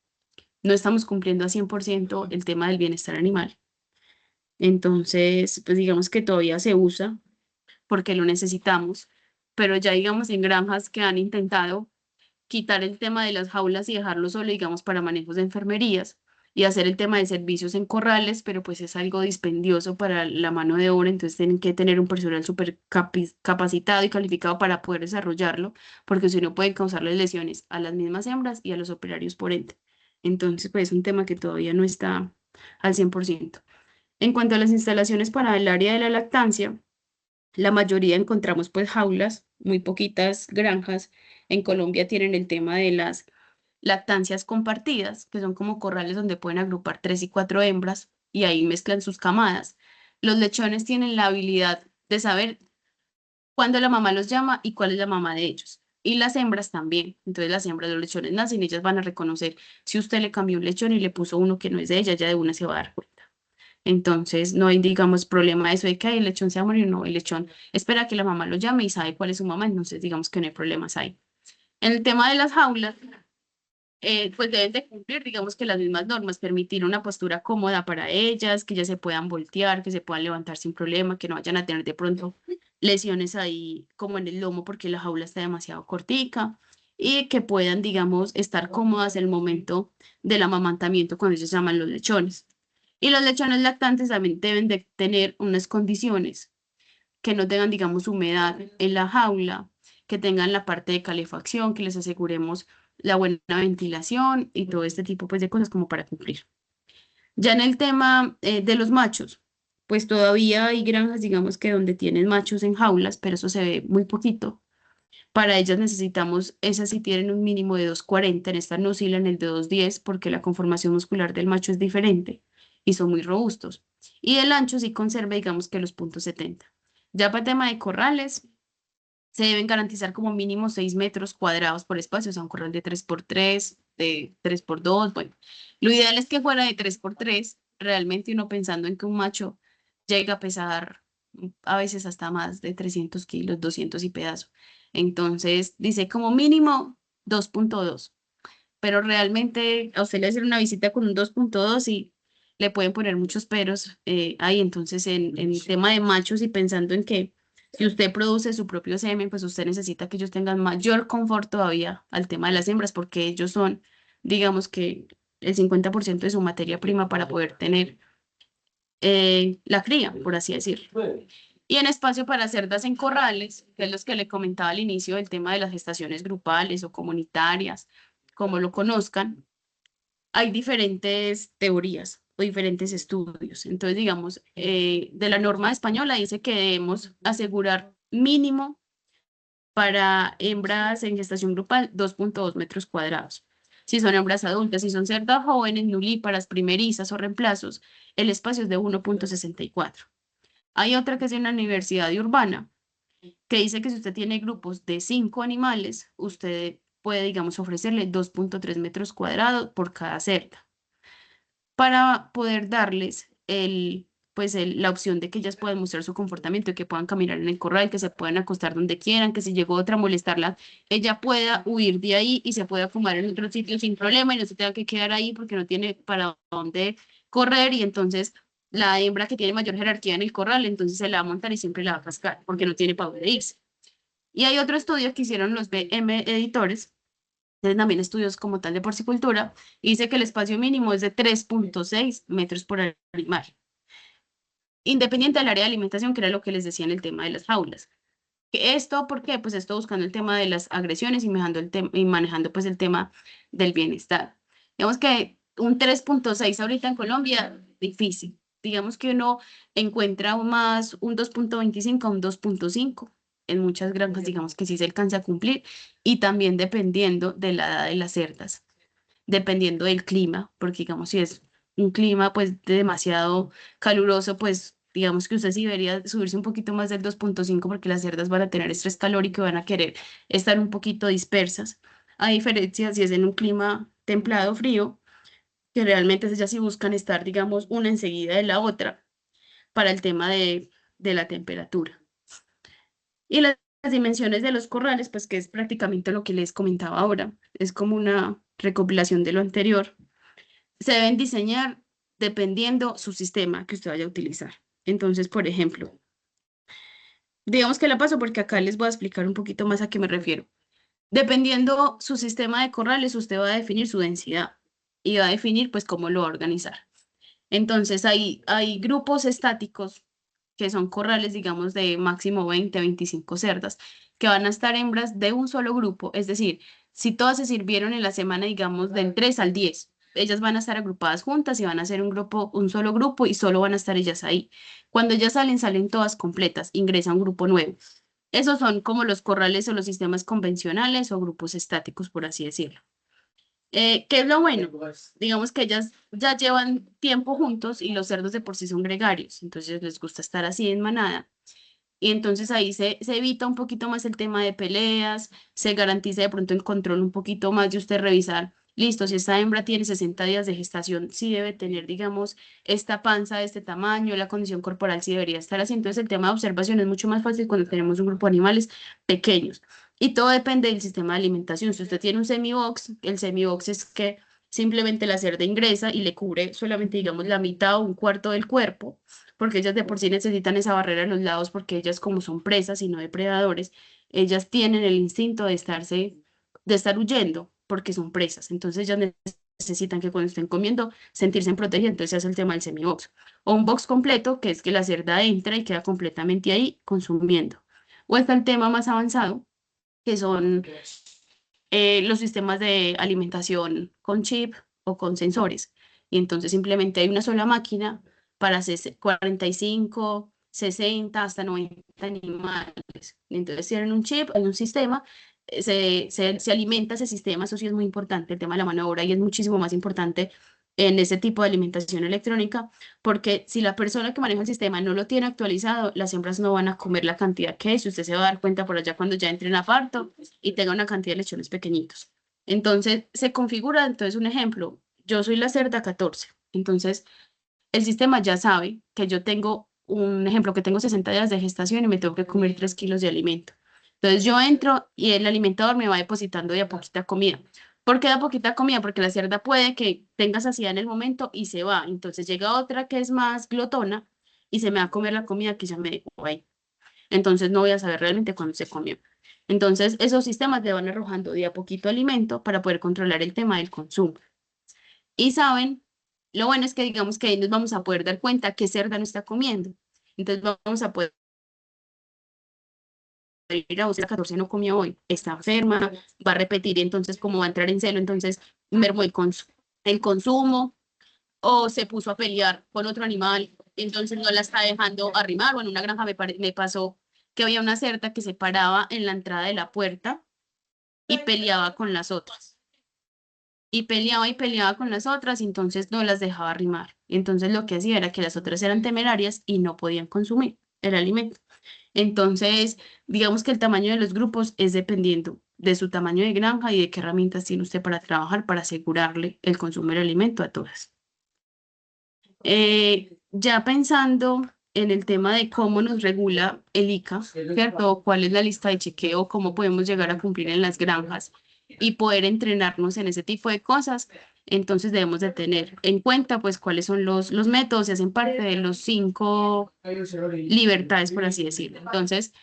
no estamos cumpliendo a 100% el tema del bienestar animal. Entonces, pues digamos que todavía se usa porque lo necesitamos, pero ya digamos en granjas que han intentado quitar el tema de las jaulas y dejarlo solo, digamos, para manejos de enfermerías y hacer el tema de servicios en corrales, pero pues es algo dispendioso para la mano de obra, entonces tienen que tener un personal súper capacitado y calificado para poder desarrollarlo, porque si no pueden causarles lesiones a las mismas hembras y a los operarios por ende. Entonces, pues es un tema que todavía no está al 100%. En cuanto a las instalaciones para el área de la lactancia, la mayoría encontramos pues jaulas, muy poquitas granjas. En Colombia tienen el tema de las lactancias compartidas, que son como corrales donde pueden agrupar 3 y 4 hembras y ahí mezclan sus camadas. Los lechones tienen la habilidad de saber cuándo la mamá los llama y cuál es la mamá de ellos. Y las hembras también. Entonces las hembras, los lechones nacen, ellas van a reconocer si usted le cambió un lechón y le puso uno que no es de ella, ya de una se va a dar cuenta. Entonces, no hay, digamos, problema de eso de que "Ay, el lechón se va a morir". No, el lechón espera que la mamá lo llame y sabe cuál es su mamá, entonces digamos que no hay problemas ahí. En el tema de las jaulas, pues deben de cumplir, digamos que las mismas normas, permitir una postura cómoda para ellas, que ellas se puedan voltear, que se puedan levantar sin problema, que no vayan a tener de pronto lesiones ahí como en el lomo porque la jaula está demasiado cortica y que puedan, digamos, estar cómodas en el momento del amamantamiento cuando ellos llaman los lechones. Y los lechones lactantes también deben de tener unas condiciones que no tengan, digamos, humedad en la jaula, que tengan la parte de calefacción, que les aseguremos la buena ventilación y todo este tipo pues, de cosas como para cumplir. Ya en el tema de los machos, pues todavía hay granjas, digamos que donde tienen machos en jaulas, pero eso se ve muy poquito. Para ellas necesitamos, esas sí tienen un mínimo de 2,40, en esta no oscilan el de 2,10 porque la conformación muscular del macho es diferente y son muy robustos. Y el ancho sí conserva, digamos que los 0,70. Ya para tema de corrales, se deben garantizar como mínimo 6 metros cuadrados por espacio, o sea, un corral de 3x3, de 3x2, bueno. Lo ideal es que fuera de 3x3, realmente uno pensando en que un macho llega a pesar a veces hasta más de 300 kilos, 200 y pedazo. Entonces, dice como mínimo 2,2, pero realmente a usted le hacen una visita con un 2,2 y le pueden poner muchos peros ahí. Entonces, en el tema de machos y pensando en que si usted produce su propio semen, pues usted necesita que ellos tengan mayor confort todavía al tema de las hembras, porque ellos son, digamos que el 50% de su materia prima para poder tener la cría, por así decirlo. Y en espacio para cerdas en corrales, que es los que le comentaba al inicio del tema de las gestaciones grupales o comunitarias, como lo conozcan, hay diferentes teorías o diferentes estudios. Entonces, digamos, de la norma española dice que debemos asegurar mínimo para hembras en gestación grupal 2,2 metros cuadrados. Si son hembras adultas, si son cerdas jóvenes, nulíparas, primerizas o reemplazos, el espacio es de 1,64. Hay otra que es en la Universidad de Urbana, que dice que si usted tiene grupos de 5 animales, usted puede, digamos, ofrecerle 2,3 metros cuadrados por cada cerda para poder darles la opción de que ellas puedan mostrar su comportamiento, que puedan caminar en el corral, que se puedan acostar donde quieran, que si llegó otra a molestarla, ella pueda huir de ahí y se pueda fumar en otro sitio sin problema y no se tenga que quedar ahí porque no tiene para dónde correr y entonces la hembra que tiene mayor jerarquía en el corral, entonces se la va a montar y siempre la va a cascar, porque no tiene para dónde irse. Y hay otro estudio que hicieron los BM editores, también estudios como tal de porcicultura, y dice que el espacio mínimo es de 3,6 metros por animal, independiente del área de alimentación, que era lo que les decía en el tema de las jaulas. Esto, ¿por qué? Pues esto buscando el tema de las agresiones y manejando pues el tema del bienestar. Digamos que un 3,6 ahorita en Colombia, difícil. Digamos que uno encuentra más un 2,25 a un 2,5. En muchas granjas, digamos que sí se alcanza a cumplir, y también dependiendo de la edad de las cerdas, dependiendo del clima, porque digamos si es un clima pues demasiado caluroso, pues digamos que usted sí debería subirse un poquito más del 2,5, porque las cerdas van a tener estrés calórico y van a querer estar un poquito dispersas, a diferencia si es en un clima templado frío, que realmente ellas sí buscan estar, digamos, una enseguida de la otra para el tema de la temperatura. Y las dimensiones de los corrales, pues que es prácticamente lo que les comentaba ahora, es como una recopilación de lo anterior. Se deben diseñar dependiendo su sistema que usted vaya a utilizar. Entonces, por ejemplo, digamos que la paso porque acá les voy a explicar un poquito más a qué me refiero. Dependiendo su sistema de corrales, usted va a definir su densidad y va a definir pues cómo lo va a organizar. Entonces, hay grupos estáticos que son corrales, digamos, de máximo 20 a 25 cerdas, que van a estar hembras de un solo grupo. Es decir, si todas se sirvieron en la semana, digamos, del 3 al 10, ellas van a estar agrupadas juntas y van a ser un grupo, un solo grupo, y solo van a estar ellas ahí. Cuando ellas salen, salen todas completas, ingresa un grupo nuevo. Esos son como los corrales o los sistemas convencionales o grupos estáticos, por así decirlo. ¿Qué es lo bueno? Digamos que ellas ya llevan tiempo juntos y los cerdos de por sí son gregarios, entonces les gusta estar así en manada. Y entonces ahí se evita un poquito más el tema de peleas, se garantiza de pronto el control un poquito más de usted revisar, listo, si esta hembra tiene 60 días de gestación, sí debe tener, digamos, esta panza de este tamaño, la condición corporal sí debería estar así. Entonces el tema de observación es mucho más fácil cuando tenemos un grupo de animales pequeños. Y todo depende del sistema de alimentación. Si usted tiene un semibox, el semibox es que simplemente la cerda ingresa y le cubre solamente, digamos, la mitad o un cuarto del cuerpo, porque ellas de por sí necesitan esa barrera en los lados, porque ellas como son presas y no depredadores, ellas tienen el instinto de estar huyendo, porque son presas. Entonces ellas necesitan que cuando estén comiendo sentirse protegidas, entonces se hace el tema del semibox. O un box completo, que es que la cerda entra y queda completamente ahí consumiendo. O está el tema más avanzado, que son los sistemas de alimentación con chip o con sensores. Y entonces simplemente hay una sola máquina para 45, 60, hasta 90 animales. Entonces tienen un chip, hay un sistema, se alimenta ese sistema. Eso sí es muy importante, el tema de la mano de obra, y es muchísimo más importante en ese tipo de alimentación electrónica, porque si la persona que maneja el sistema no lo tiene actualizado, las hembras no van a comer la cantidad que es, y usted se va a dar cuenta por allá cuando ya entren a parto y tenga una cantidad de lechones pequeñitos. Entonces, se configura, entonces, un ejemplo, yo soy la cerda 14, entonces el sistema ya sabe que yo tengo un ejemplo, que tengo 60 días de gestación y me tengo que comer 3 kilos de alimento. Entonces yo entro y el alimentador me va depositando de a poquita comida. ¿Por qué de a poquita comida? Porque la cerda puede que tenga saciedad en el momento y se va. Entonces llega otra que es más glotona y se me va a comer la comida que ya me dejó ahí. Entonces no voy a saber realmente cuándo se comió. Entonces esos sistemas le van arrojando de a poquito alimento para poder controlar el tema del consumo. Y saben, lo bueno es que digamos que ahí nos vamos a poder dar cuenta qué cerda no está comiendo. Entonces vamos a poder ir a buscar, la 14 no comió hoy, está enferma, va a repetir, y entonces como va a entrar en celo, entonces mermó el consumo, o se puso a pelear con otro animal, entonces no la está dejando arrimar. O en una granja me pasó que había una cerda que se paraba en la entrada de la puerta y peleaba con las otras. Y peleaba con las otras, y entonces no las dejaba arrimar. Y entonces lo que hacía era que las otras eran temerarias y no podían consumir el alimento. Entonces, digamos que el tamaño de los grupos es dependiendo de su tamaño de granja y de qué herramientas tiene usted para trabajar para asegurarle el consumo del alimento a todas. Ya pensando en el tema de cómo nos regula el ICA, ¿cierto? ¿Cuál es la lista de chequeo? ¿Cómo podemos llegar a cumplir en las granjas y poder entrenarnos en ese tipo de cosas? Entonces debemos de tener en cuenta pues cuáles son los métodos y hacen parte de los 5 libertades, por así decirlo. Entonces,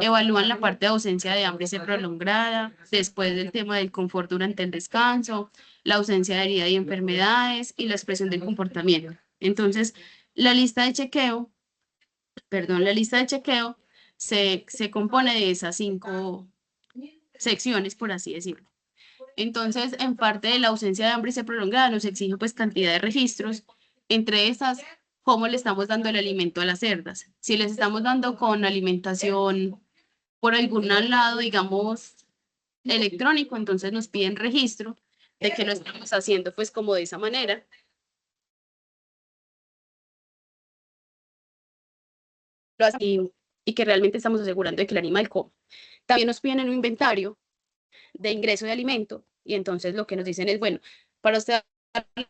evalúan la parte de ausencia de hambre y sed prolongada, después del tema del confort durante el descanso, la ausencia de herida y enfermedades y la expresión del comportamiento. Entonces, la lista de chequeo, la lista de chequeo se compone de esas 5 secciones, por así decirlo. Entonces, en parte de la ausencia de hambre y sed prolongada, nos exige pues cantidad de registros, entre esas, cómo le estamos dando el alimento a las cerdas. Si les estamos dando con alimentación por algún lado, digamos, electrónico, entonces nos piden registro de que lo estamos haciendo pues como de esa manera. Y que realmente estamos asegurando de que el animal come. También nos piden un inventario de ingreso de alimento y entonces lo que nos dicen es, bueno, para usted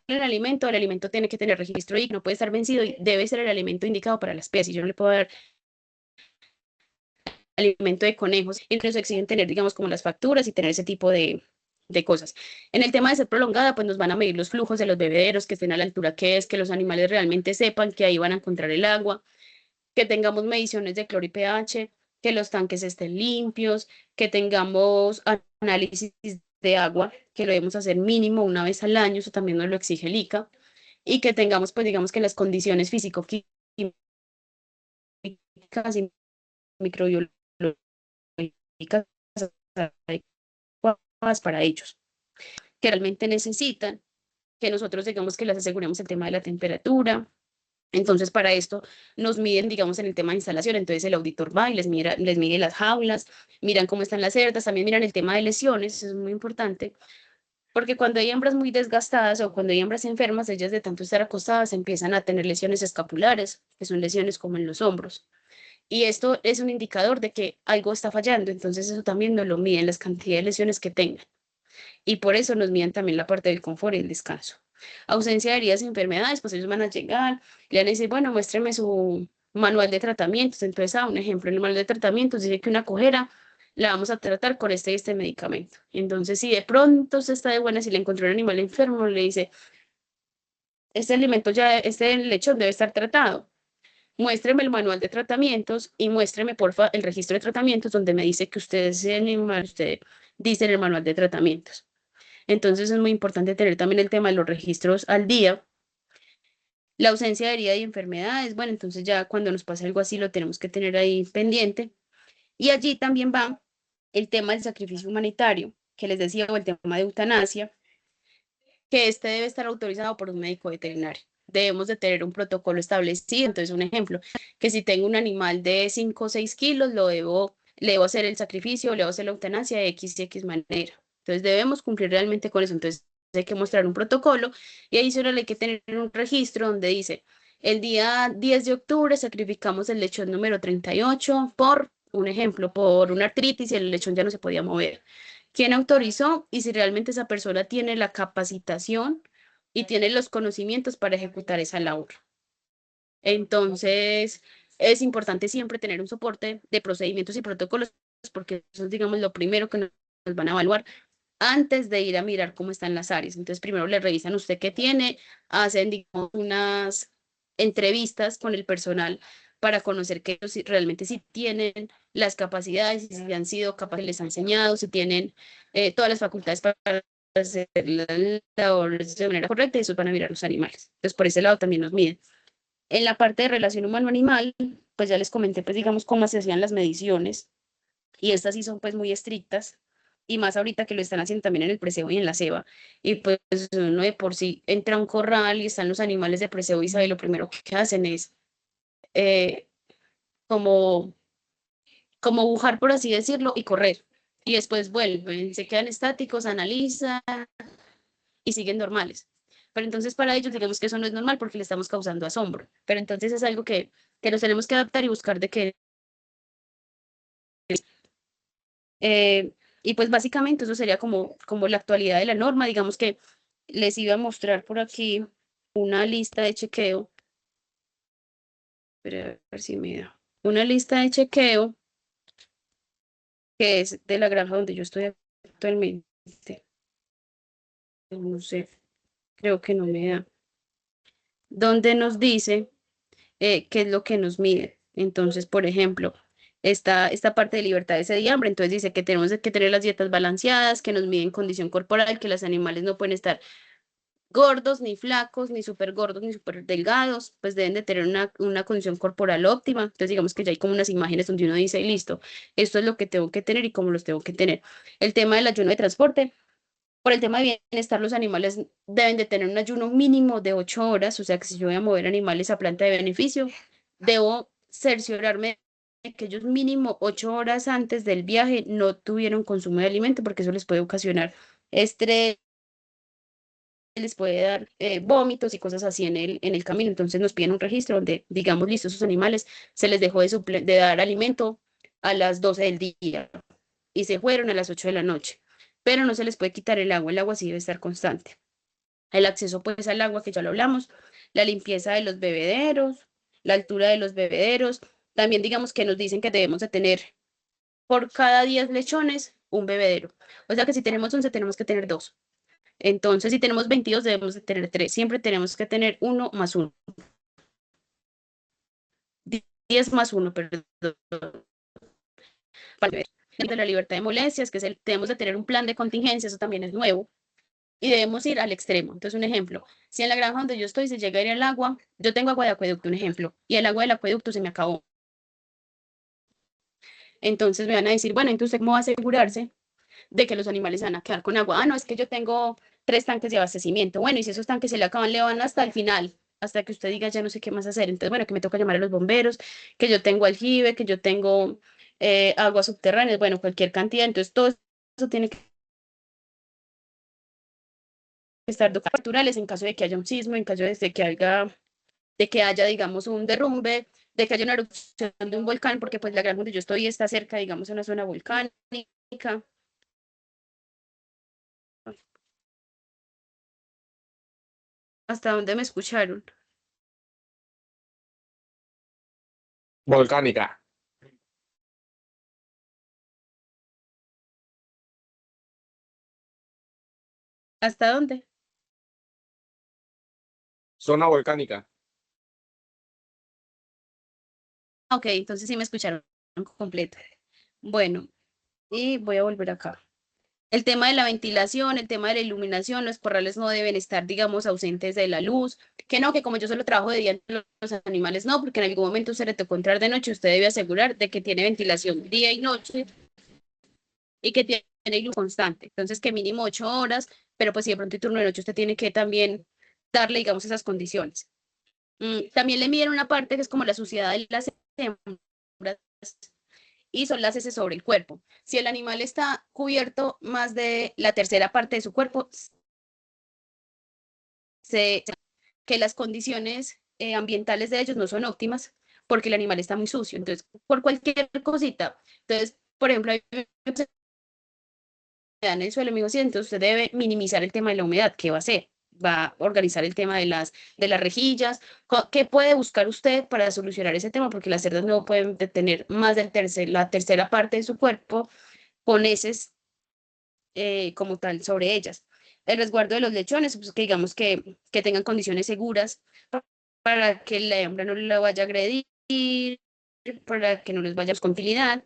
el alimento tiene que tener registro y no puede estar vencido y debe ser el alimento indicado para la especie. Yo no le puedo dar alimento de conejos y nos exigen tener, digamos, como las facturas y tener ese tipo de cosas. En el tema de ser prolongada, pues nos van a medir los flujos de los bebederos, que estén a la altura que es, que los animales realmente sepan que ahí van a encontrar el agua, que tengamos mediciones de cloro y pH, que los tanques estén limpios, que tengamos análisis de agua, que lo debemos hacer mínimo una vez al año, eso también nos lo exige el ICA, y que tengamos, pues digamos que las condiciones físico-químicas y microbiológicas adecuadas para ellos, que realmente necesitan, que nosotros digamos que les aseguremos el tema de la temperatura. Entonces, para esto nos miden, digamos, en el tema de instalación. Entonces, el auditor va y les mide las jaulas, miran cómo están las cerdas, también miran el tema de lesiones, eso es muy importante, porque cuando hay hembras muy desgastadas o cuando hay hembras enfermas, ellas de tanto estar acostadas empiezan a tener lesiones escapulares, que son lesiones como en los hombros. Y esto es un indicador de que algo está fallando, entonces eso también nos lo miden, las cantidades de lesiones que tengan. Y por eso nos miden también la parte del confort y el descanso. Ausencia de heridas y enfermedades, pues ellos van a llegar, le van a decir, bueno, muéstreme su manual de tratamientos. Entonces, un ejemplo, en el manual de tratamientos dice que una cojera la vamos a tratar con este y este medicamento. Entonces, si de pronto usted está de buenas y le encontró un animal enfermo, le dice, este alimento ya, este lechón debe estar tratado. Muéstreme el manual de tratamientos y muéstreme, porfa, el registro de tratamientos donde me dice que usted es el animal, usted dice en el manual de tratamientos. Entonces es muy importante tener también el tema de los registros al día. La ausencia de herida y enfermedades, bueno, entonces ya cuando nos pasa algo así lo tenemos que tener ahí pendiente. Y allí también va el tema del sacrificio humanitario, que les decía, o el tema de eutanasia, que este debe estar autorizado por un médico veterinario. Debemos de tener un protocolo establecido. Entonces, un ejemplo, que si tengo un animal de 5 o 6 kilos, le debo hacer el sacrificio, le debo hacer la eutanasia de X y X manera. Entonces, debemos cumplir realmente con eso. Entonces, hay que mostrar un protocolo y adicional hay que tener un registro donde dice, el día 10 de octubre sacrificamos el lechón número 38 por, un ejemplo, por una artritis y el lechón ya no se podía mover. ¿Quién autorizó? Y si realmente esa persona tiene la capacitación y tiene los conocimientos para ejecutar esa labor. Entonces, es importante siempre tener un soporte de procedimientos y protocolos, porque eso es, digamos, lo primero que nos van a evaluar antes de ir a mirar cómo están las áreas. Entonces, primero le revisan usted qué tiene, hacen, digamos, unas entrevistas con el personal para conocer que ellos realmente sí tienen las capacidades, si han sido capaces, les han enseñado, si tienen todas las facultades para hacer la labor de manera correcta y eso van a mirar los animales. Entonces, por ese lado también nos miden. En la parte de relación humano-animal, pues ya les comenté, pues digamos, cómo se hacían las mediciones y estas sí son pues muy estrictas y más ahorita que lo están haciendo también en el preseo y en la ceba. Y pues uno de por sí entra a un corral y están los animales de preseo y sabe, lo primero que hacen es eh, como, como bujar, por así decirlo, y correr. Y después vuelven, se quedan estáticos, analizan y siguen normales. Pero entonces para ellos digamos que eso no es normal porque le estamos causando asombro. Pero entonces es algo que nos tenemos que adaptar y buscar de que... y pues básicamente eso sería como la actualidad de la norma. Digamos que les iba a mostrar por aquí una lista de chequeo. Pero a ver si me da. Una lista de chequeo que es de la granja donde yo estoy actualmente. No sé. creo que no me da, donde nos dice qué es lo que nos mide. Entonces, por ejemplo, esta parte de libertad de sed y hambre, entonces dice que tenemos que tener las dietas balanceadas, que nos miden condición corporal, que los animales no pueden estar gordos, ni flacos, ni súper gordos, ni súper delgados, pues deben de tener una condición corporal óptima. Entonces, digamos que ya hay como unas imágenes donde uno dice, listo, esto es lo que tengo que tener y cómo los tengo que tener. El tema del ayuno de transporte. Por el tema de bienestar, los animales deben de tener un ayuno mínimo de 8 horas, o sea que si yo voy a mover animales a planta de beneficio, debo cerciorarme de que ellos mínimo 8 horas antes del viaje no tuvieron consumo de alimento, porque eso les puede ocasionar estrés, les puede dar vómitos y cosas así en el camino. Entonces nos piden un registro donde, digamos, listo, esos animales se les dejó de dar alimento a las 12 del día y se fueron a las 8 de la noche, pero no se les puede quitar el agua sí debe estar constante. El acceso pues al agua, que ya lo hablamos, la limpieza de los bebederos, la altura de los bebederos, también digamos que nos dicen que debemos de tener por cada 10 lechones un bebedero, o sea que si tenemos 11 tenemos que tener dos. Entonces, si tenemos 22 debemos de tener tres. Siempre tenemos que tener uno más uno. 10 más uno, perdón. Para ver. De la libertad de molestias, que es tenemos de tener un plan de contingencia, eso también es nuevo. Y debemos ir al extremo. Entonces, un ejemplo, si en la granja donde yo estoy se llega a ir el agua, yo tengo agua de acueducto, un ejemplo, y el agua del acueducto se me acabó. Entonces me van a decir, bueno, entonces, ¿cómo va a asegurarse de que los animales se van a quedar con agua? Ah, no, es que yo tengo 3 tanques de abastecimiento. Bueno, y si esos tanques se le acaban, le van hasta el final, hasta que usted diga, ya no sé qué más hacer. Entonces, bueno, que me toca llamar a los bomberos, que yo tengo aljibe, que yo tengo aguas subterráneas, bueno, cualquier cantidad. Entonces, todo eso tiene que estar naturales en caso de que haya un sismo, en caso de que haya, digamos, un derrumbe, de que haya una erupción de un volcán, porque pues la granja donde yo estoy está cerca, digamos, a una zona volcánica. ¿Hasta dónde me escucharon? Volcánica. ¿Hasta dónde? Zona volcánica. Ok, entonces sí me escucharon completo. Bueno, y voy a volver acá. El tema de la ventilación, el tema de la iluminación, los corrales no deben estar, digamos, ausentes de la luz, que no, que como yo solo trabajo de día, los animales no, porque en algún momento se le tocó entrar de noche, usted debe asegurar de que tiene ventilación día y noche y que tiene luz constante. Entonces, que mínimo 8 horas, pero pues si de pronto hay turno de noche, usted tiene que también darle, digamos, esas condiciones. También le miden una parte que es como la suciedad de las hembras y son las heces sobre el cuerpo. Si el animal está cubierto más de la tercera parte de su cuerpo, que las condiciones ambientales de ellos no son óptimas porque el animal está muy sucio. Entonces, por cualquier cosita. Entonces, por ejemplo, hay humedad en el suelo, me dijo, sí, entonces usted debe minimizar el tema de la humedad. ¿Qué va a hacer? Va a organizar el tema de las rejillas. ¿Qué puede buscar usted para solucionar ese tema? Porque las cerdas no pueden tener más de la tercera parte de su cuerpo con heces como tal sobre ellas. El resguardo de los lechones, pues que digamos que tengan condiciones seguras para que la hembra no la vaya a agredir, para que no les vaya con utilidad.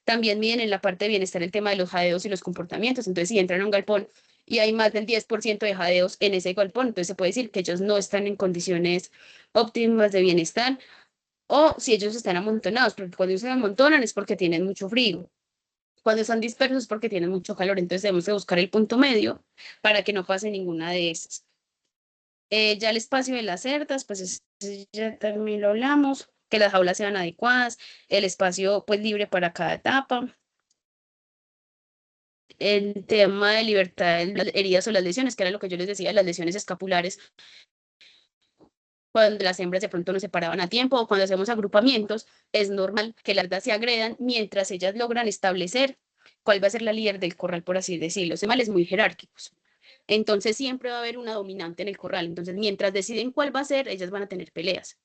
También miden en la parte de bienestar el tema de los jadeos y los comportamientos. Entonces, si entran a un galpón y hay más del 10% de jadeos en ese galpón, entonces se puede decir que ellos no están en condiciones óptimas de bienestar o si ellos están amontonados, porque cuando ellos se amontonan es porque tienen mucho frío. Cuando están dispersos es porque tienen mucho calor, entonces debemos de buscar el punto medio para que no pase ninguna de esas. Ya el espacio de las cerdas, pues ya también lo hablamos, que las jaulas sean adecuadas, el espacio pues libre para cada etapa. El tema de libertad de las heridas o las lesiones, que era lo que yo les decía, las lesiones escapulares, cuando las hembras de pronto no se paraban a tiempo o cuando hacemos agrupamientos, es normal que las se agredan mientras ellas logran establecer cuál va a ser la líder del corral, por así decirlo. Los animales muy jerárquicos. Entonces siempre va a haber una dominante en el corral. Entonces, mientras deciden cuál va a ser, ellas van a tener peleas.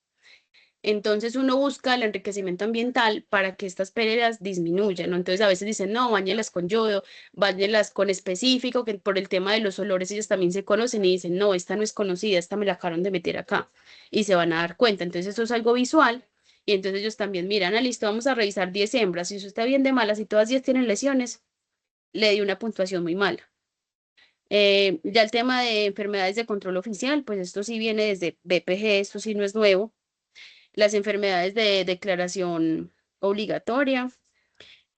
Entonces uno busca el enriquecimiento ambiental para que estas pérdidas disminuyan, ¿no? Entonces a veces dicen, no, báñelas con yodo, báñelas con específico, que por el tema de los olores ellos también se conocen y dicen, no, esta no es conocida, esta me la acabaron de meter acá y se van a dar cuenta. Entonces eso es algo visual y entonces ellos también miran, ah, listo, vamos a revisar 10 hembras, si eso está bien de malas y todas 10 tienen lesiones, le di una puntuación muy mala. Ya el tema de enfermedades de control oficial, pues esto sí viene desde BPG, esto sí no es nuevo. Las enfermedades de declaración obligatoria,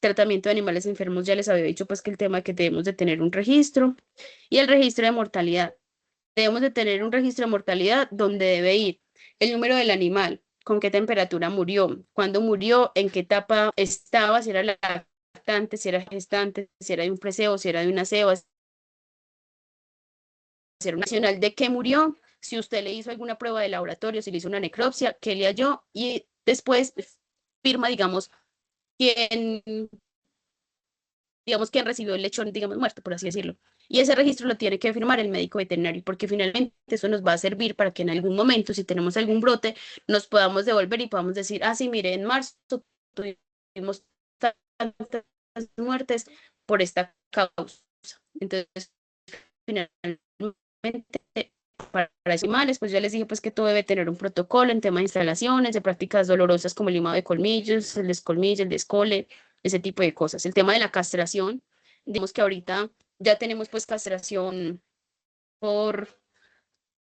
tratamiento de animales enfermos, ya les había dicho pues que el tema que debemos de tener un registro y el registro de mortalidad. Debemos de tener un registro de mortalidad donde debe ir el número del animal, con qué temperatura murió, cuándo murió, en qué etapa estaba, si era lactante, si era gestante, si era de un preseo, si era de una ceba, hacer un nacional de qué murió, si usted le hizo alguna prueba de laboratorio, si le hizo una necropsia, qué le halló, y después firma, quién, digamos, quién recibió el lechón, digamos, muerto, por así decirlo. Y ese registro lo tiene que firmar el médico veterinario, porque finalmente eso nos va a servir para que en algún momento, si tenemos algún brote, nos podamos devolver y podamos decir, ah, sí, mire, en marzo tuvimos tantas muertes por esta causa. Entonces, finalmente, para animales, pues ya les dije pues que todo debe tener un protocolo en tema de instalaciones, de prácticas dolorosas como el limado de colmillos, el descolmillo, el descole, ese tipo de cosas. El tema de la castración, digamos que ahorita ya tenemos pues castración por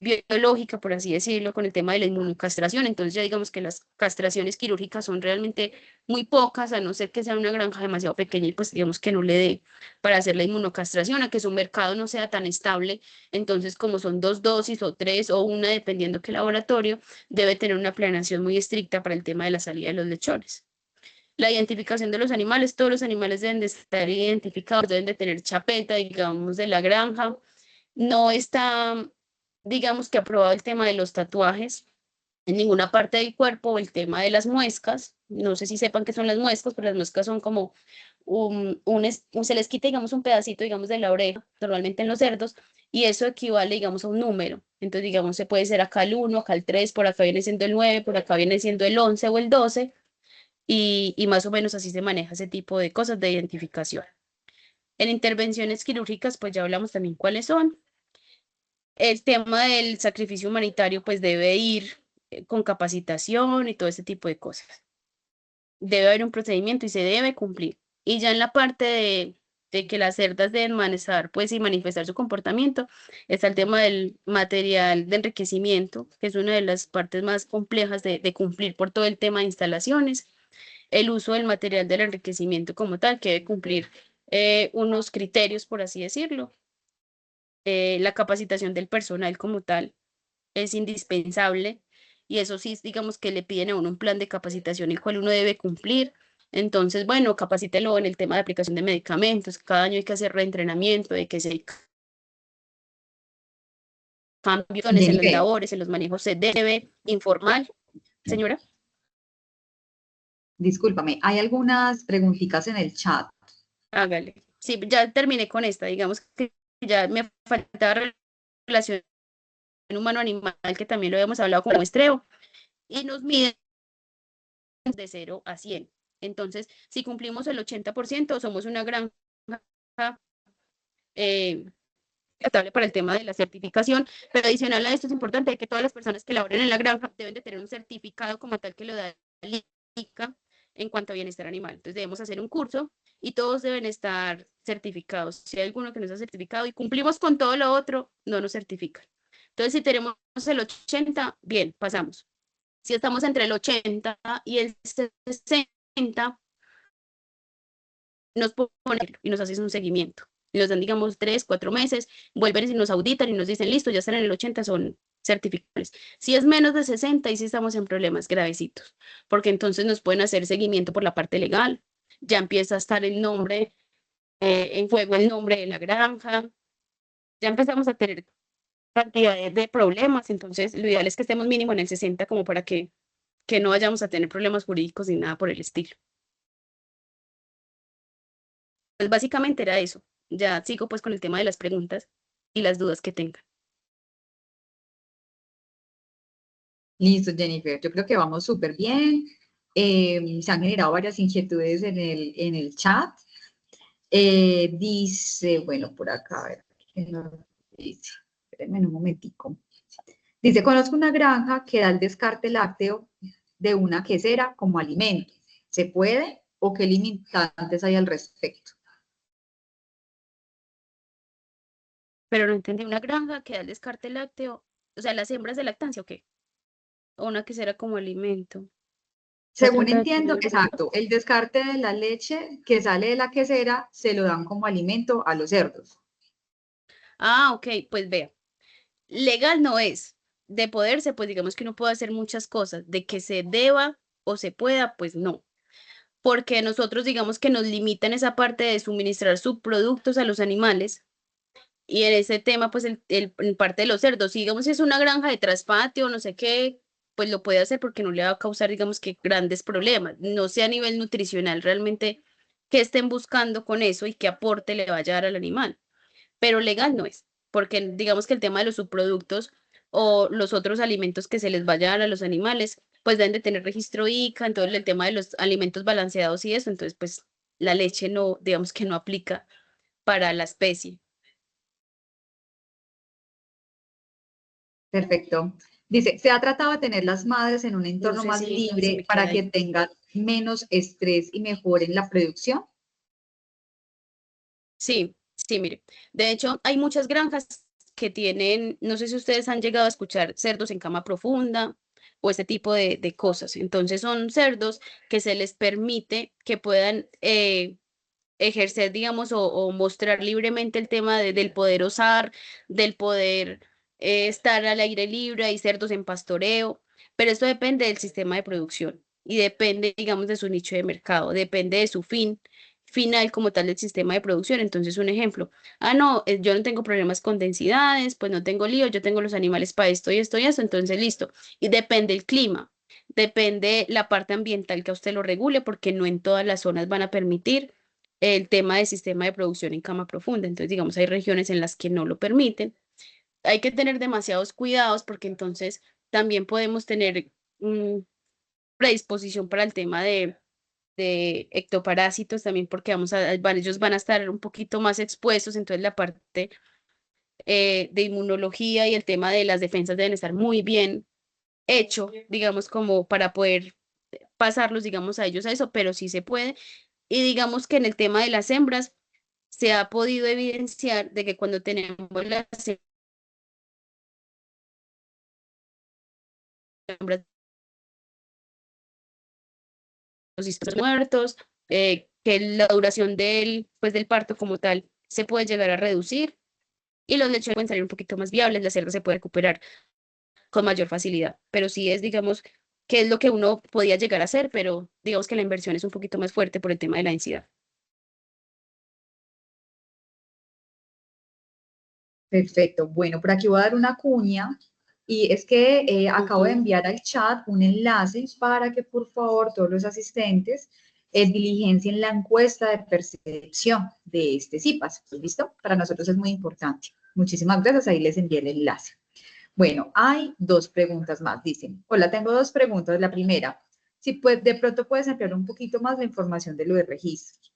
biológica, por así decirlo, con el tema de la inmunocastración. Entonces ya digamos que las castraciones quirúrgicas son realmente muy pocas, a no ser que sea una granja demasiado pequeña y pues digamos que no le dé para hacer la inmunocastración, a que su mercado no sea tan estable. Entonces como son dos dosis o tres o una, dependiendo qué laboratorio, debe tener una planeación muy estricta para el tema de la salida de los lechones. La identificación de los animales, todos los animales deben de estar identificados, deben de tener chapeta, digamos, de la granja. No está, digamos que aprobado el tema de los tatuajes en ninguna parte del cuerpo, o el tema de las muescas. No sé si sepan qué son las muescas, pero las muescas son como se les quita, digamos, un pedacito, digamos, de la oreja, normalmente en los cerdos, y eso equivale, digamos, a un número. Entonces, digamos, se puede ser acá el 1, acá el 3, por acá viene siendo el 9, por acá viene siendo el 11 o el 12, y más o menos así se maneja ese tipo de cosas de identificación. En intervenciones quirúrgicas, pues ya hablamos también cuáles son. El tema del sacrificio humanitario, pues debe ir con capacitación y todo ese tipo de cosas. Debe haber un procedimiento y se debe cumplir. Y ya en la parte de que las cerdas deben manejar, pues, y manifestar su comportamiento, está el tema del material de enriquecimiento, que es una de las partes más complejas de cumplir por todo el tema de instalaciones. El uso del material del enriquecimiento como tal, que debe cumplir unos criterios, por así decirlo. La capacitación del personal como tal es indispensable y eso sí, digamos que le piden a uno un plan de capacitación el cual uno debe cumplir. Entonces, bueno, capacítelo en el tema de aplicación de medicamentos. Cada año hay que hacer reentrenamiento de que si hay cambios en las Jennifer, labores, en los manejos, se debe informar. Señora, discúlpame, hay algunas preguntitas en el chat. hágale. Sí, ya terminé con esta. Digamos que ya me faltaba relación humano-animal, que también lo habíamos hablado como muestreo, y nos miden de 0 a 100. Entonces, si cumplimos el 80%, somos una granja eh, estable para el tema de la certificación, pero adicional a esto es importante que todas las personas que laboren en la granja deben de tener un certificado como tal que lo da el ICA en cuanto a bienestar animal. Entonces debemos hacer un curso y todos deben estar certificados. Si hay alguno que no está certificado y cumplimos con todo lo otro, no nos certifican. Entonces, si tenemos el 80, bien, pasamos. Si estamos entre el 80 y el 60, nos ponen y nos hacen un seguimiento. Y nos dan, digamos, 3, 4 meses, vuelven y nos auditan y nos dicen, listo, ya están en el 80, son certificables. Si es menos de 60, y sí estamos en problemas gravecitos, porque entonces nos pueden hacer seguimiento por la parte legal, ya empieza a estar el nombre, en juego el nombre de la granja, ya empezamos a tener cantidad de problemas, entonces lo ideal es que estemos mínimo en el 60 como para que no vayamos a tener problemas jurídicos ni nada por el estilo. Pues básicamente era eso. Ya sigo pues con el tema de las preguntas y las dudas que tengan. Listo, Jennifer. Yo creo que vamos súper bien. Se han generado varias inquietudes en el chat. Dice, bueno, por acá, a ver, ¿qué nos dice? Espérenme un momentico. Dice, conozco una granja que da el descarte lácteo de una quesera como alimento. ¿Se puede o qué limitantes hay al respecto? Pero no entendí, una granja que da el descarte lácteo, o sea, las hembras de lactancia, ¿o qué? O una que será como alimento. Está Según tratando de entiendo, entender. exacto, el descarte de la leche que sale de la quesera se lo dan como alimento a los cerdos. Ah, ok, pues vea, legal no es. De poderse, pues digamos que uno puede hacer muchas cosas. De que se deba o se pueda, pues no. Porque nosotros digamos que nos limitan esa parte de suministrar subproductos a los animales. Y en ese tema, pues en parte de los cerdos, si digamos si es una granja de traspatio, no sé qué, pues lo puede hacer porque no le va a causar, digamos que grandes problemas. No sé a nivel nutricional realmente qué estén buscando con eso y qué aporte le vaya a dar al animal. Pero legal no es, porque digamos que el tema de los subproductos o los otros alimentos que se les vaya a dar a los animales, pues deben de tener registro ICA, entonces el tema de los alimentos balanceados y eso, entonces pues la leche no, digamos que no aplica para la especie. Perfecto. Dice, se ha tratado de tener las madres en un No entorno sé más si se libre me queda para que ahí. tengan menos estrés y mejoren la producción. Sí, sí, mire. De hecho, hay muchas granjas que tienen, no sé si ustedes han llegado a escuchar cerdos en cama profunda o este tipo de cosas. Entonces son cerdos que se les permite que puedan ejercer, digamos, o mostrar libremente el tema del poder osar, del poder estar al aire libre, hay cerdos en pastoreo, pero esto depende del sistema de producción y depende, digamos, de su nicho de mercado, depende de su fin final como tal del sistema de producción. Entonces, un ejemplo, no, yo no tengo problemas con densidades, pues no tengo lío, yo tengo los animales para esto y esto y eso, entonces listo. Y depende el clima, depende la parte ambiental que a usted lo regule, porque no en todas las zonas van a permitir el tema del sistema de producción en cama profunda. Entonces, digamos, hay regiones en las que no lo permiten. Hay que tener demasiados cuidados porque entonces también podemos tener predisposición para el tema de ectoparásitos también porque ellos van a estar un poquito más expuestos, entonces la parte de inmunología y el tema de las defensas deben estar muy bien hecho, digamos, como para poder pasarlos, digamos, a ellos a eso, pero sí se puede. Y digamos que en el tema de las hembras, se ha podido evidenciar de que cuando tenemos las hembras los cistos muertos, que la duración pues, del parto como tal se puede llegar a reducir y los lechones pueden salir un poquito más viables, la cerda se puede recuperar con mayor facilidad. Pero sí es, digamos, que es lo que uno podía llegar a hacer, pero digamos que la inversión es un poquito más fuerte por el tema de la densidad. Perfecto. Bueno, por aquí voy a dar una cuña y es que acabo de Ujú. enviar al chat un enlace para que por favor todos los asistentes diligencien la encuesta de percepción de este CIPAS. ¿Listo? Para nosotros es muy importante. Muchísimas gracias. Ahí les envié el enlace. Bueno, hay dos preguntas más. Dicen, hola, tengo dos preguntas. La primera, si de pronto puedes ampliar un poquito más la información de lo de registro.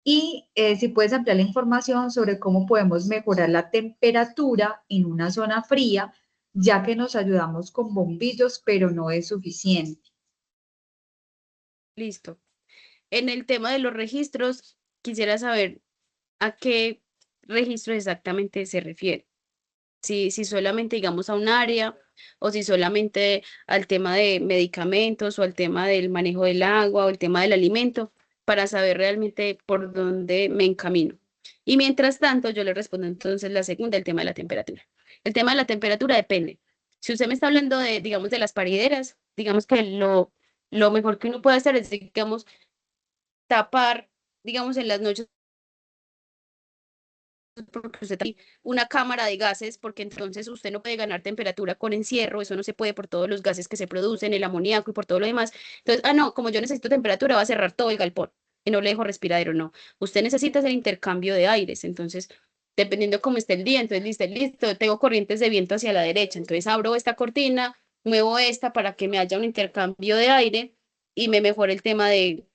Y si puedes ampliar la información sobre cómo podemos mejorar la temperatura en una zona fría, ya que nos ayudamos con bombillos, pero no es suficiente. Listo. En el tema de los registros, quisiera saber a qué registro exactamente se refiere. Si solamente, digamos, a un área o si solamente al tema de medicamentos o al tema del manejo del agua o el tema del alimento, para saber realmente por dónde me encamino. Y mientras tanto, yo le respondo entonces la segunda, el tema de la temperatura. El tema de la temperatura depende. Si usted me está hablando de, digamos, de las parideras, digamos que lo mejor que uno puede hacer es, digamos, tapar, digamos, en las noches porque usted tiene una cámara de gases, porque entonces usted no puede ganar temperatura con encierro, eso no se puede por todos los gases que se producen, el amoníaco y por todo lo demás. Entonces, no, como yo necesito temperatura, va a cerrar todo el galpón y no le dejo respiradero, no. Usted necesita hacer intercambio de aires, entonces, dependiendo cómo esté el día, entonces listo, tengo corrientes de viento hacia la derecha, entonces abro esta cortina, muevo esta para que me haya un intercambio de aire y me mejore el tema de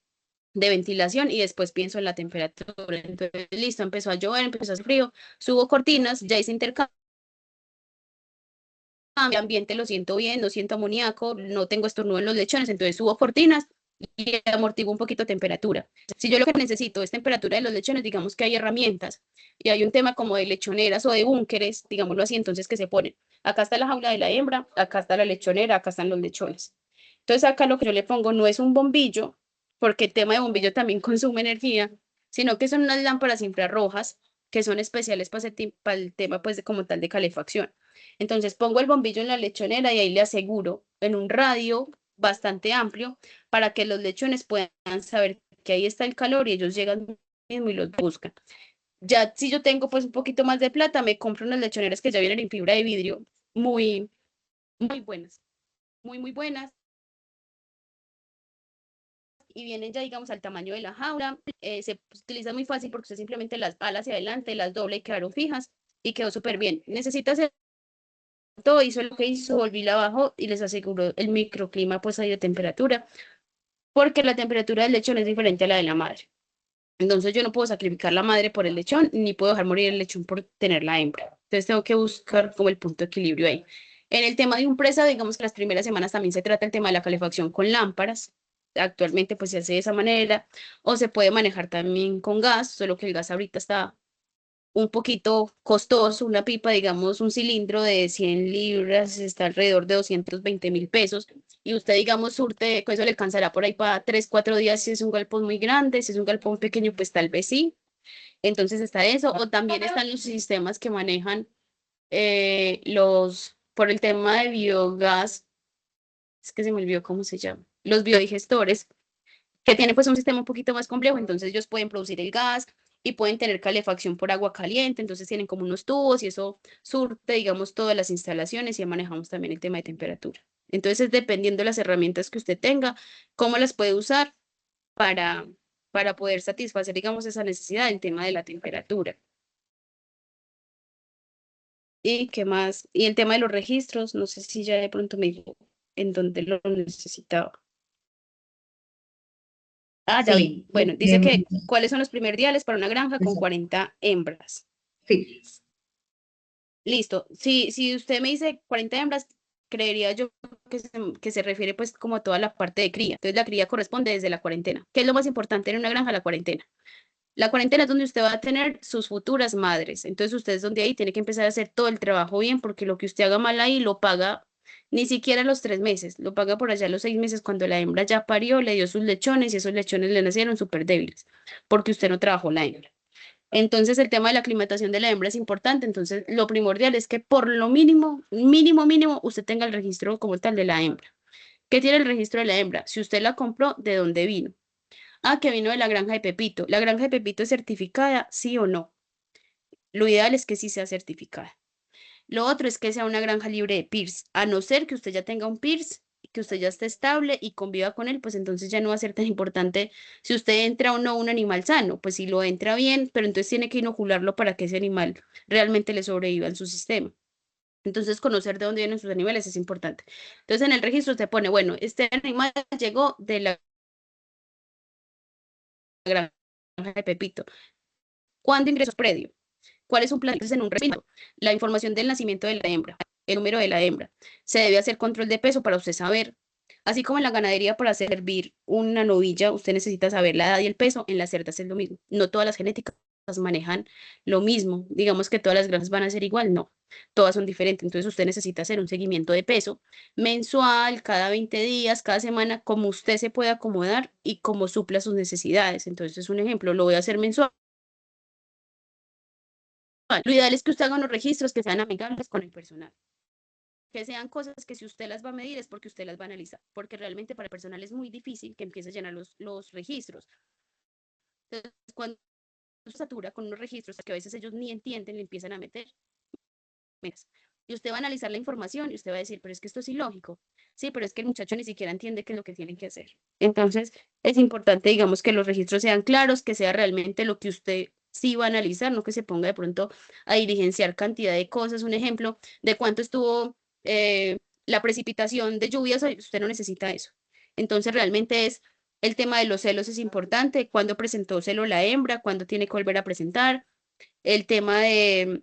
ventilación y después pienso en la temperatura. Entonces, listo, empezó a llover, empezó a hacer frío, subo cortinas, ya hice intercambio, el ambiente lo siento bien, no siento amoníaco, no tengo estornudo en los lechones, entonces subo cortinas y amortiguo un poquito temperatura. Si yo lo que necesito es temperatura de los lechones, digamos que hay herramientas y hay un tema como de lechoneras o de búnkeres, digámoslo así, entonces que se ponen. Acá está la jaula de la hembra, acá está la lechonera, acá están los lechones. Entonces acá lo que yo le pongo no es un bombillo, porque el tema de bombillo también consume energía, sino que son unas lámparas infrarrojas que son especiales para el tema pues de, como tal de calefacción. Entonces pongo el bombillo en la lechonera y ahí le aseguro en un radio bastante amplio para que los lechones puedan saber que ahí está el calor y ellos llegan mismo y los buscan. Ya si yo tengo pues un poquito más de plata, me compro unas lechoneras que ya vienen en fibra de vidrio muy, muy buenas, muy buenas y vienen ya digamos al tamaño de la jaula. Se utiliza muy fácil porque usted simplemente las ala hacia adelante, las doble y quedaron fijas y quedó súper bien. Necesita hacer todo, hizo lo que hizo, volví la abajo y les aseguro el microclima pues ahí de temperatura, porque la temperatura del lechón es diferente a la de la madre. Entonces yo no puedo sacrificar la madre por el lechón, ni puedo dejar morir el lechón por tener la hembra. Entonces tengo que buscar como el punto de equilibrio ahí. En el tema de un presa, digamos que las primeras semanas también se trata el tema de la calefacción con lámparas. Actualmente pues se hace de esa manera, o se puede manejar también con gas, solo que el gas ahorita está un poquito costoso, una pipa, digamos, un cilindro de 100 libras está alrededor de 220.000 pesos y usted, digamos, surte, con eso le alcanzará por ahí para 3, 4 días si es un galpón muy grande, si es un galpón pequeño, pues tal vez sí. Entonces está eso, o también están los sistemas que manejan por el tema de biogás, es que se me olvidó cómo se llama, los biodigestores que tiene pues un sistema un poquito más complejo, entonces ellos pueden producir el gas y pueden tener calefacción por agua caliente, entonces tienen como unos tubos y eso surte, digamos, todas las instalaciones y ya manejamos también el tema de temperatura. Entonces, dependiendo de las herramientas que usted tenga, cómo las puede usar para, para poder satisfacer, digamos, esa necesidad del tema de la temperatura. ¿Y qué más? Y el tema de los registros, no sé si ya de pronto me dijo en dónde lo necesitaba. Ah, ya vi. Sí, Bueno, dice que cuáles son los primordiales para una granja con 40 hembras. sí, Listo. Si usted me dice 40 hembras, creería yo que se refiere pues como a toda la parte de cría. Entonces la cría corresponde desde la cuarentena. ¿Qué es lo más importante en una granja? La cuarentena. La cuarentena es donde usted va a tener sus futuras madres. Entonces usted es donde ahí tiene que empezar a hacer todo el trabajo bien, porque lo que usted haga mal ahí lo paga ni siquiera los 3 meses, lo paga por allá los 6 meses cuando la hembra ya parió, le dio sus lechones y esos lechones le nacieron súper débiles, porque usted no trabajó la hembra. Entonces el tema de la aclimatación de la hembra es importante. Entonces lo primordial es que por lo mínimo, usted tenga el registro como tal de la hembra. ¿Qué tiene el registro de la hembra? Si usted la compró, ¿de dónde vino? Ah, que vino de la granja de Pepito. ¿La granja de Pepito es certificada? Sí o no. Lo ideal es que sí sea certificada. Lo otro es que sea una granja libre de PIRS. A no ser que usted ya tenga un PIRS, que usted ya esté estable y conviva con él, pues entonces ya no va a ser tan importante si usted entra o no un animal sano. Pues si lo entra bien, pero entonces tiene que inocularlo para que ese animal realmente le sobreviva en su sistema. Entonces, conocer de dónde vienen sus animales es importante. Entonces, en el registro usted pone, bueno, este animal llegó de la granja de Pepito. ¿Cuándo ingresó al predio? ¿Cuál es un plan en un registro? La información del nacimiento de la hembra, el número de la hembra. Se debe hacer control de peso para usted saber. Así como en la ganadería para servir una novilla, usted necesita saber la edad y el peso, en las cerdas es lo mismo. No todas las genéticas manejan lo mismo. Digamos que todas las granjas van a ser igual, no. Todas son diferentes. Entonces usted necesita hacer un seguimiento de peso mensual, cada 20 días, cada semana, como usted se puede acomodar y como supla sus necesidades. Entonces, un ejemplo, lo voy a hacer mensual. Lo ideal es que usted haga unos registros que sean amigables con el personal, que sean cosas que si usted las va a medir es porque usted las va a analizar, porque realmente para el personal es muy difícil que empiece a llenar los registros. Entonces, cuando se satura con unos registros que a veces ellos ni entienden, le empiezan a meter. Y usted va a analizar la información y usted va a decir, pero es que esto es ilógico. Sí, pero es que el muchacho ni siquiera entiende qué es lo que tienen que hacer. Entonces, es importante, digamos, que los registros sean claros, que sea realmente lo que usted sí va a analizar, no que se ponga de pronto a diligenciar cantidad de cosas. Un ejemplo de cuánto estuvo la precipitación de lluvias, usted no necesita eso. Entonces realmente es el tema de los celos es importante, cuándo presentó celo la hembra, cuándo tiene que volver a presentar, el tema de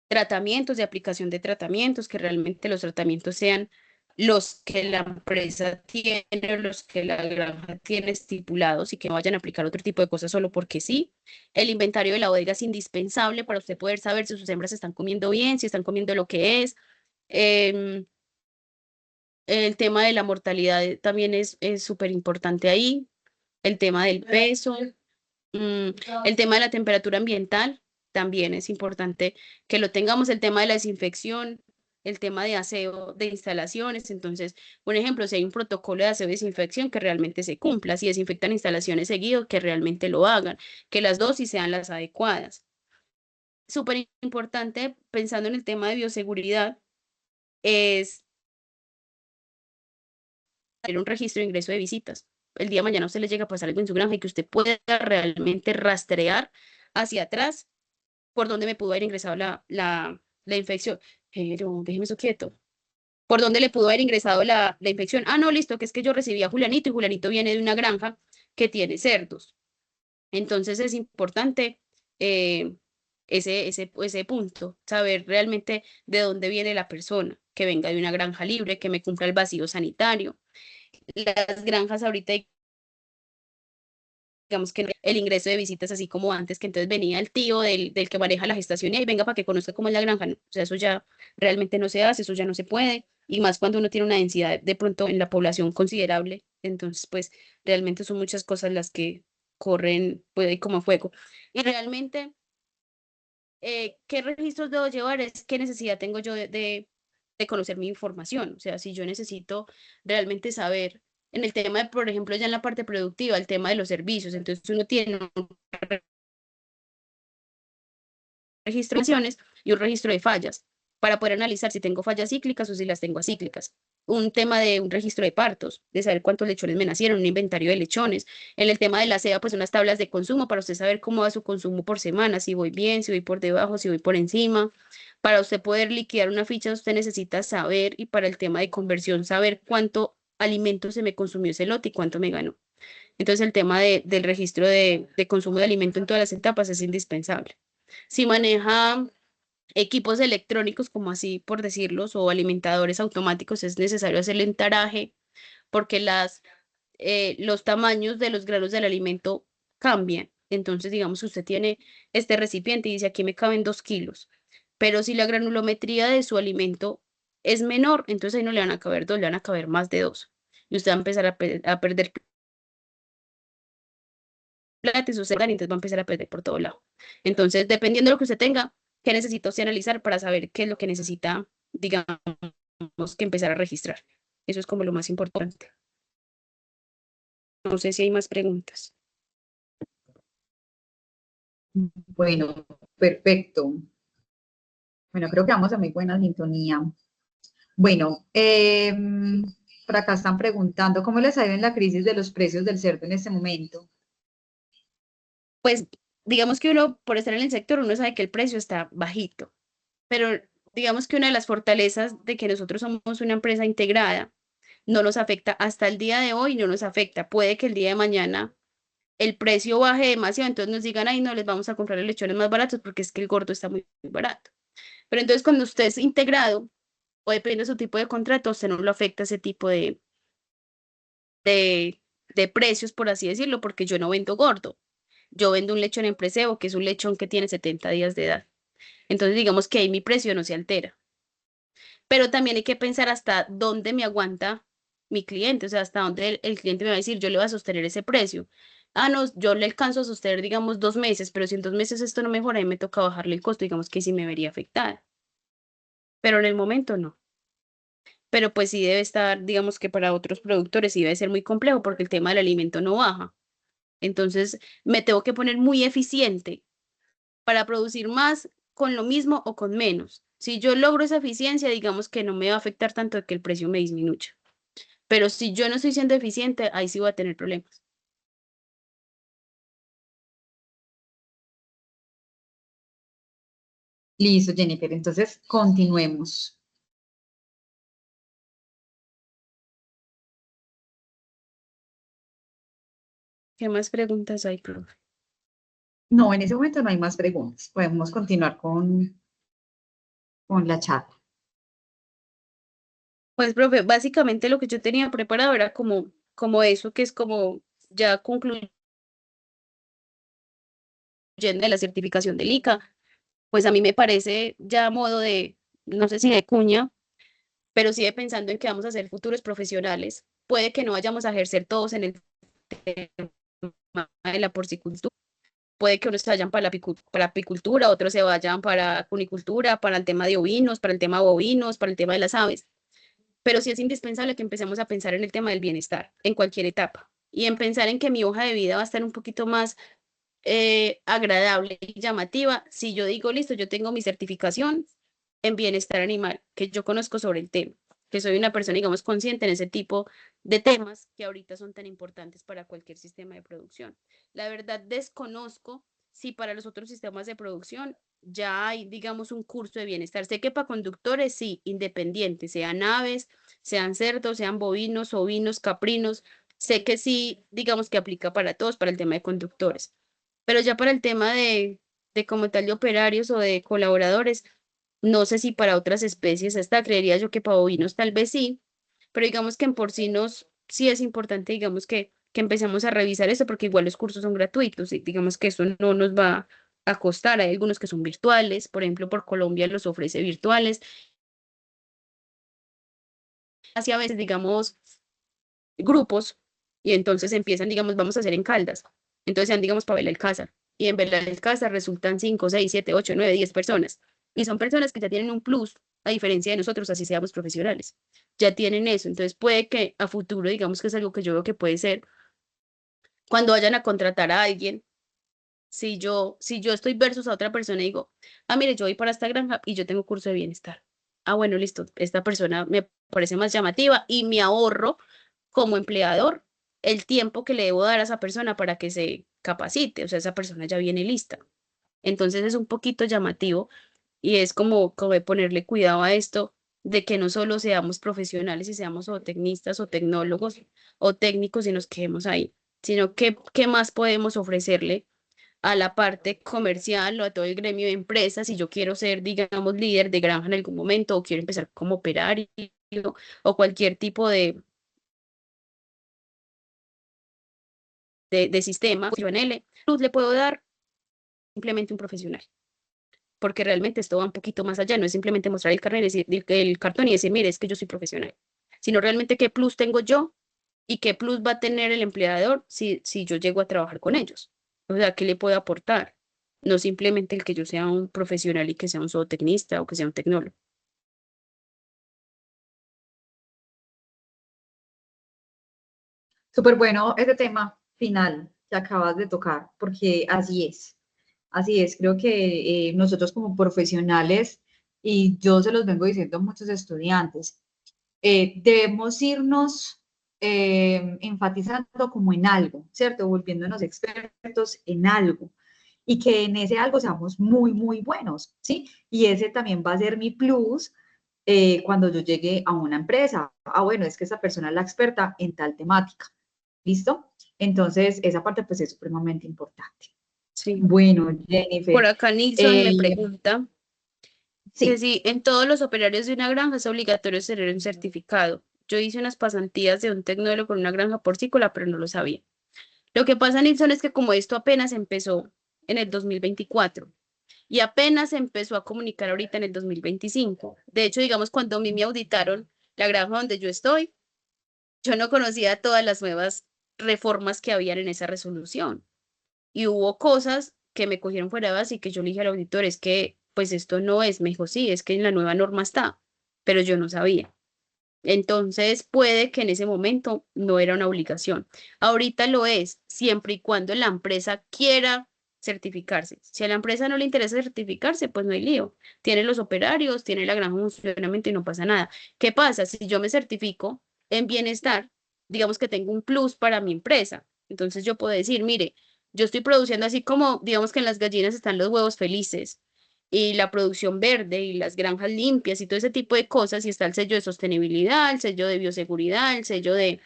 tratamientos, de aplicación de tratamientos, que realmente los tratamientos sean los que la empresa tiene, los que la granja tiene estipulados y que no vayan a aplicar otro tipo de cosas solo porque sí. El inventario de la bodega es indispensable para usted poder saber si sus hembras están comiendo bien, si están comiendo lo que es. Em, el tema de la mortalidad también es súper importante ahí. El tema del peso. El tema de la temperatura ambiental también es importante que lo tengamos, el tema de la desinfección, el tema de aseo de instalaciones. Entonces, por ejemplo, si hay un protocolo de aseo de desinfección que realmente se cumpla, si desinfectan instalaciones seguido, que realmente lo hagan, que las dosis sean las adecuadas. Súper importante, pensando en el tema de bioseguridad, es tener un registro de ingreso de visitas. El día de mañana a usted le llega a pasar algo en su granja y que usted pueda realmente rastrear hacia atrás por dónde me pudo haber ingresado la infección. Pero déjeme eso quieto. ¿Por dónde le pudo haber ingresado la infección? Ah, no, listo, que es que yo recibí a Julianito y Julianito viene de una granja que tiene cerdos. Entonces es importante eh, ese punto, saber realmente de dónde viene la persona, que venga de una granja libre, que me cumpla el vacío sanitario. Las granjas ahorita digamos que el ingreso de visitas así como antes, que entonces venía el tío del que maneja la gestación y ahí venga para que conozca cómo es la granja. No, o sea, eso ya realmente no se hace, eso ya no se puede, y más cuando uno tiene una densidad de pronto en la población considerable, entonces pues realmente son muchas cosas las que corren puede como fuego. Y realmente, ¿qué registros debo llevar? Es qué necesidad tengo yo de conocer mi información, o sea, si yo necesito realmente saber en el tema de, por ejemplo, ya en la parte productiva, el tema de los servicios. Entonces uno tiene un registro de acciones y un registro de fallas para poder analizar si tengo fallas cíclicas o si las tengo acíclicas. Un tema de un registro de partos, de saber cuántos lechones me nacieron, un inventario de lechones. En el tema de la SEA, pues unas tablas de consumo para usted saber cómo va su consumo por semana, si voy bien, si voy por debajo, si voy por encima. Para usted poder liquidar una ficha, usted necesita saber, y para el tema de conversión, saber cuánto alimento se me consumió ese lote y cuánto me ganó. Entonces, el tema del registro de consumo de alimento en todas las etapas es indispensable. Si maneja equipos electrónicos, como así por decirlos, o alimentadores automáticos, es necesario hacerle un taraje porque los tamaños de los granos del alimento cambian. Entonces, digamos, usted tiene este recipiente y dice, aquí me caben 2 kilos, pero si la granulometría de su alimento es menor, entonces ahí no le van a caber 2, le van a caber más de 2. Y usted va a empezar a perder plata y sucedan y entonces va a empezar a perder por todo lado. Entonces, dependiendo de lo que usted tenga, qué necesita usted analizar para saber qué es lo que necesita, digamos, que empezar a registrar. Eso es como lo más importante. No sé si hay más preguntas. Bueno, perfecto. Bueno, creo que vamos a muy buena sintonía. Bueno, por acá están preguntando, ¿cómo les ha ido en la crisis de los precios del cerdo en este momento? Pues digamos que uno, por estar en el sector, uno sabe que el precio está bajito, pero digamos que una de las fortalezas de que nosotros somos una empresa integrada no nos afecta hasta el día de hoy, no nos afecta. Puede que el día de mañana el precio baje demasiado, entonces nos digan, ay, no, les vamos a comprar los lechones más baratos porque es que el gordo está muy barato. Pero entonces cuando usted es integrado o depende de su tipo de contrato, usted no lo afecta ese tipo de, de precios, por así decirlo, porque yo no vendo gordo. Yo vendo un lechón en preseo, que es un lechón que tiene 70 días de edad. Entonces digamos que ahí mi precio no se altera. Pero también hay que pensar hasta dónde me aguanta mi cliente, o sea, hasta dónde el cliente me va a decir, yo le voy a sostener ese precio. Ah, no, yo le alcanzo a sostener, digamos, 2 meses, pero si en 2 meses esto no mejora, ahí me toca bajarle el costo, digamos que sí me vería afectada. Pero en el momento no. Pero pues sí debe estar, digamos que para otros productores sí debe ser muy complejo porque el tema del alimento no baja. Entonces me tengo que poner muy eficiente para producir más con lo mismo o con menos. Si yo logro esa eficiencia, digamos que no me va a afectar tanto que el precio me disminuya. Pero si yo no estoy siendo eficiente, ahí sí voy a tener problemas. Listo, Jennifer, entonces continuemos. ¿Qué más preguntas hay, profe? No, en ese momento no hay más preguntas. Podemos continuar con la charla. Pues, profe, básicamente lo que yo tenía preparado era como eso, que es como ya concluyendo de la certificación del ICA, pues a mí me parece ya a modo de, no sé si de cuña, pero sí de pensando en que vamos a ser futuros profesionales. Puede que no vayamos a ejercer todos en el tema de la porcicultura, puede que unos se vayan para para apicultura, otros se vayan para cunicultura, para el tema de ovinos, para el tema de bovinos, para el tema de las aves. Pero sí es indispensable que empecemos a pensar en el tema del bienestar en cualquier etapa y en pensar en que mi hoja de vida va a estar un poquito más agradable y llamativa si yo digo, listo, yo tengo mi certificación en bienestar animal, que yo conozco sobre el tema, que soy una persona, digamos, consciente en ese tipo de temas que ahorita son tan importantes para cualquier sistema de producción. La verdad, desconozco si para los otros sistemas de producción ya hay, digamos, un curso de bienestar. Sé que para conductores sí, independientes, sean aves, sean cerdos, sean bovinos, ovinos, caprinos, sé que sí, digamos que aplica para todos, para el tema de conductores. Pero ya para el tema de como tal de operarios o de colaboradores, no sé si para otras especies está, creería yo que para bovinos tal vez sí, pero digamos que en porcinos sí es importante, digamos que empecemos a revisar eso, porque igual los cursos son gratuitos y digamos que eso no nos va a costar. Hay algunos que son virtuales, por ejemplo, por Colombia los ofrece virtuales. Así a veces, digamos, grupos y entonces empiezan, digamos, vamos a hacer en Caldas. Entonces sean, digamos, para Belalcázar. Y en Belalcázar resultan 5, 6, 7, 8, 9, 10 personas. Y son personas que ya tienen un plus, a diferencia de nosotros, así seamos profesionales. Ya tienen eso. Entonces puede que a futuro, digamos que es algo que yo veo que puede ser, cuando vayan a contratar a alguien, si yo estoy versus a otra persona y digo, ah, mire, yo voy para esta granja y yo tengo curso de bienestar. Ah, bueno, listo, esta persona me parece más llamativa y me ahorro como empleador el tiempo que le debo dar a esa persona para que se capacite, o sea, esa persona ya viene lista. Entonces es un poquito llamativo y es como de ponerle cuidado a esto, de que no solo seamos profesionales y seamos o tecnistas o tecnólogos o técnicos y nos quedemos ahí, sino que qué más podemos ofrecerle a la parte comercial o a todo el gremio de empresas si yo quiero ser, digamos, líder de granja en algún momento o quiero empezar como operario o cualquier tipo de sistema, yo en L, luz le puedo dar simplemente un profesional, porque realmente esto va un poquito más allá, no es simplemente mostrar el carnet, el cartón y decir, mire, es que yo soy profesional, sino realmente qué plus tengo yo y qué plus va a tener el empleador si yo llego a trabajar con ellos. O sea, ¿qué le puedo aportar? No simplemente el que yo sea un profesional y que sea un zootecnista o que sea un tecnólogo. Súper bueno ese tema final que acabas de tocar, porque así es. Así es, creo que nosotros como profesionales, y yo se los vengo diciendo a muchos estudiantes, debemos irnos enfatizando como en algo, ¿cierto? Volviéndonos expertos en algo y que en ese algo seamos muy, muy buenos, ¿sí? Y ese también va a ser mi plus cuando yo llegue a una empresa. Ah, bueno, es que esa persona es la experta en tal temática, ¿listo? Entonces, esa parte pues es supremamente importante. Sí. Bueno, Por Jennifer, acá Nilsson me eh, pregunta que sí, si en todos los operarios de una granja es obligatorio tener un certificado. Yo hice unas pasantías de un tecnólogo en una granja porcícola, pero no lo sabía. Lo que pasa, Nilsson, es que como esto apenas empezó en el 2024 y apenas empezó a comunicar ahorita en el 2025. De hecho, digamos, cuando a mí me auditaron la granja donde yo estoy, yo no conocía todas las nuevas reformas que habían en esa resolución. Y hubo cosas que me cogieron fuera de base y que yo le dije al auditor, es que, pues esto no es, me dijo, sí, es que en la nueva norma está, pero yo no sabía. Entonces, puede que en ese momento no era una obligación. Ahorita lo es, siempre y cuando la empresa quiera certificarse. Si a la empresa no le interesa certificarse, pues no hay lío. Tiene los operarios, tiene la granja en funcionamiento y no pasa nada. ¿Qué pasa? Si yo me certifico en bienestar, digamos que tengo un plus para mi empresa. Entonces yo puedo decir, mire, yo estoy produciendo así como, digamos que en las gallinas están los huevos felices y la producción verde y las granjas limpias y todo ese tipo de cosas, y está el sello de sostenibilidad, el sello de bioseguridad, el sello de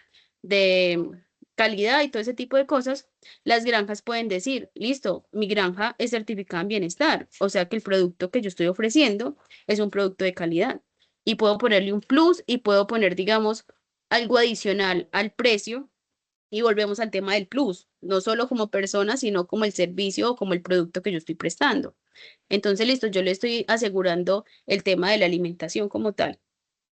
calidad y todo ese tipo de cosas, las granjas pueden decir, listo, mi granja es certificada en bienestar, o sea que el producto que yo estoy ofreciendo es un producto de calidad y puedo ponerle un plus y puedo poner, digamos, algo adicional al precio y volvemos al tema del plus, no solo como persona, sino como el servicio o como el producto que yo estoy prestando. Entonces, listo, yo le estoy asegurando el tema de la alimentación como tal,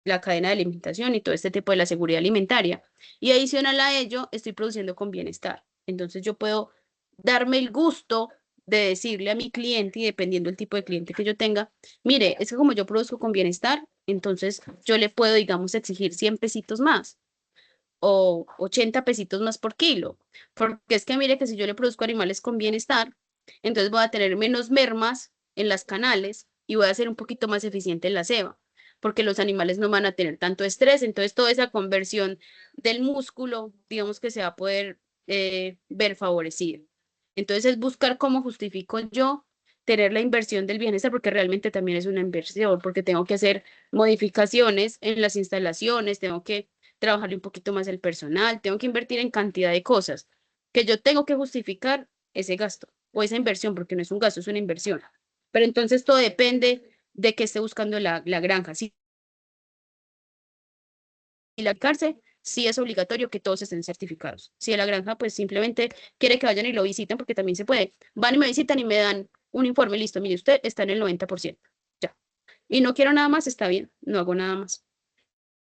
la cadena de alimentación y todo este tipo de la seguridad alimentaria. Y adicional a ello, estoy produciendo con bienestar. Entonces, yo puedo darme el gusto de decirle a mi cliente, y dependiendo del tipo de cliente que yo tenga, mire, es que como yo produzco con bienestar, entonces yo le puedo, digamos, exigir 100 pesitos más o 80 pesitos más por kilo. Porque es que mire que si yo le produzco animales con bienestar, entonces voy a tener menos mermas en las canales y voy a ser un poquito más eficiente en la ceba, porque los animales no van a tener tanto estrés, entonces toda esa conversión del músculo, digamos que se va a poder ver favorecida. Entonces es buscar cómo justifico yo tener la inversión del bienestar, porque realmente también es una inversión, porque tengo que hacer modificaciones en las instalaciones, tengo que trabajarle un poquito más el personal, tengo que invertir en cantidad de cosas que yo tengo que justificar ese gasto o esa inversión, porque no es un gasto, es una inversión. Pero entonces todo depende de qué esté buscando la granja. Si la cárcel, sí es obligatorio que todos estén certificados. Si la granja, pues simplemente quiere que vayan y lo visiten, porque también se puede. Van y me visitan y me dan un informe, listo, mire, usted está en el 90%. Ya. Y no quiero nada más, está bien, no hago nada más.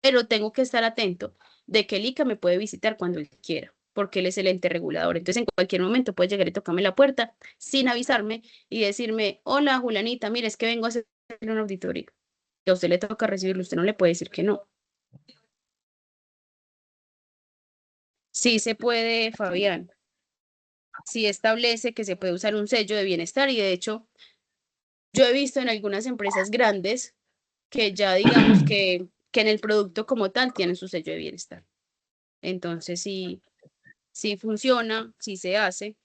Pero tengo que estar atento de que el ICA me puede visitar cuando él quiera, porque él es el ente regulador. Entonces, en cualquier momento puede llegar y tocarme la puerta sin avisarme y decirme, hola, Julianita, mire, es que vengo a hacer una auditoría. Y a usted le toca recibirlo, usted no le puede decir que no. Sí se puede, Fabián. Sí establece que se puede usar un sello de bienestar y de hecho, yo he visto en algunas empresas grandes que ya digamos que en el producto como tal tienen su sello de bienestar. Entonces, sí funciona, sí se hace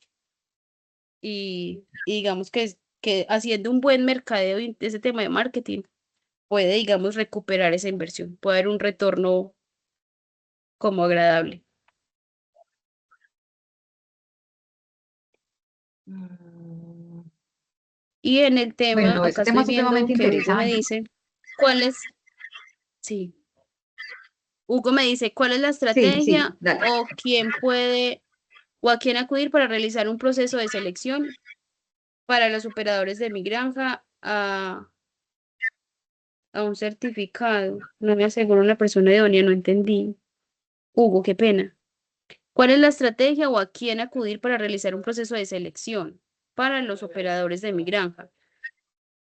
y digamos que haciendo un buen mercadeo y ese tema de marketing puede, digamos, recuperar esa inversión, puede haber un retorno como agradable. Y en el Bueno, tema, no, ese acá tema estoy es viendo supremamente que Hugo me interesante. dice, ¿cuál es? Sí, Hugo me dice, ¿cuál es la Sí, sí, estrategia dale. o quién puede o a quién acudir para realizar un proceso de selección para los operadores de mi granja a un certificado? No me aseguro una persona idónea, no entendí. Hugo, qué pena. ¿Cuál es la estrategia o a quién acudir para realizar un proceso de selección para los operadores de mi granja?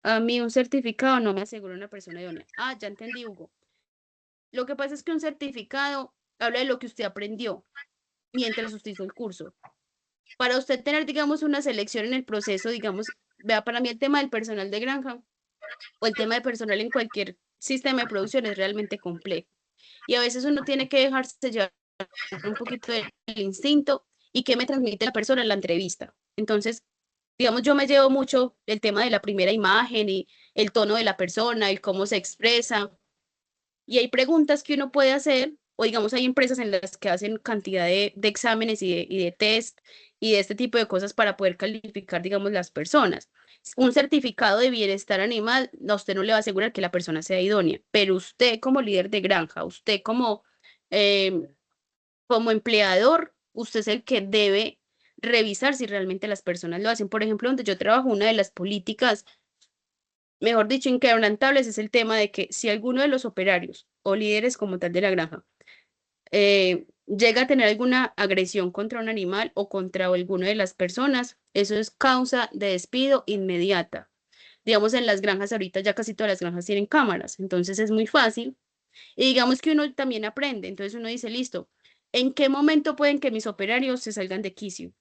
A mí un certificado no me asegura una persona idónea. Ah, ya entendí, Hugo. Lo que pasa es que un certificado habla de lo que usted aprendió mientras usted hizo el curso. Para usted tener, digamos, una selección en el proceso, digamos, vea, para mí el tema del personal de granja o el tema de personal en cualquier sistema de producción es realmente complejo. Y a veces uno tiene que dejarse llevar un poquito del instinto y qué me transmite la persona en la entrevista. Entonces, digamos, yo me llevo mucho el tema de la primera imagen y el tono de la persona, el cómo se expresa. Y hay preguntas que uno puede hacer, o digamos, hay empresas en las que hacen cantidad de exámenes y de test y de este tipo de cosas para poder calificar, digamos, las personas. Un certificado de bienestar animal, a usted no le va a asegurar que la persona sea idónea, pero usted como líder de granja, usted eh, como empleador, usted es el que debe revisar si realmente las personas lo hacen. Por ejemplo, donde yo trabajo, una de las políticas, mejor dicho, inquebrantables, es el tema de que si alguno de los operarios o líderes como tal de la granja llega a tener alguna agresión contra un animal o contra alguna de las personas, eso es causa de despido inmediata. Digamos, en las granjas ahorita ya casi todas las granjas tienen cámaras, entonces es muy fácil. Y digamos que uno también aprende, entonces uno dice, listo, ¿en qué momento pueden que mis operarios se salgan de quicio?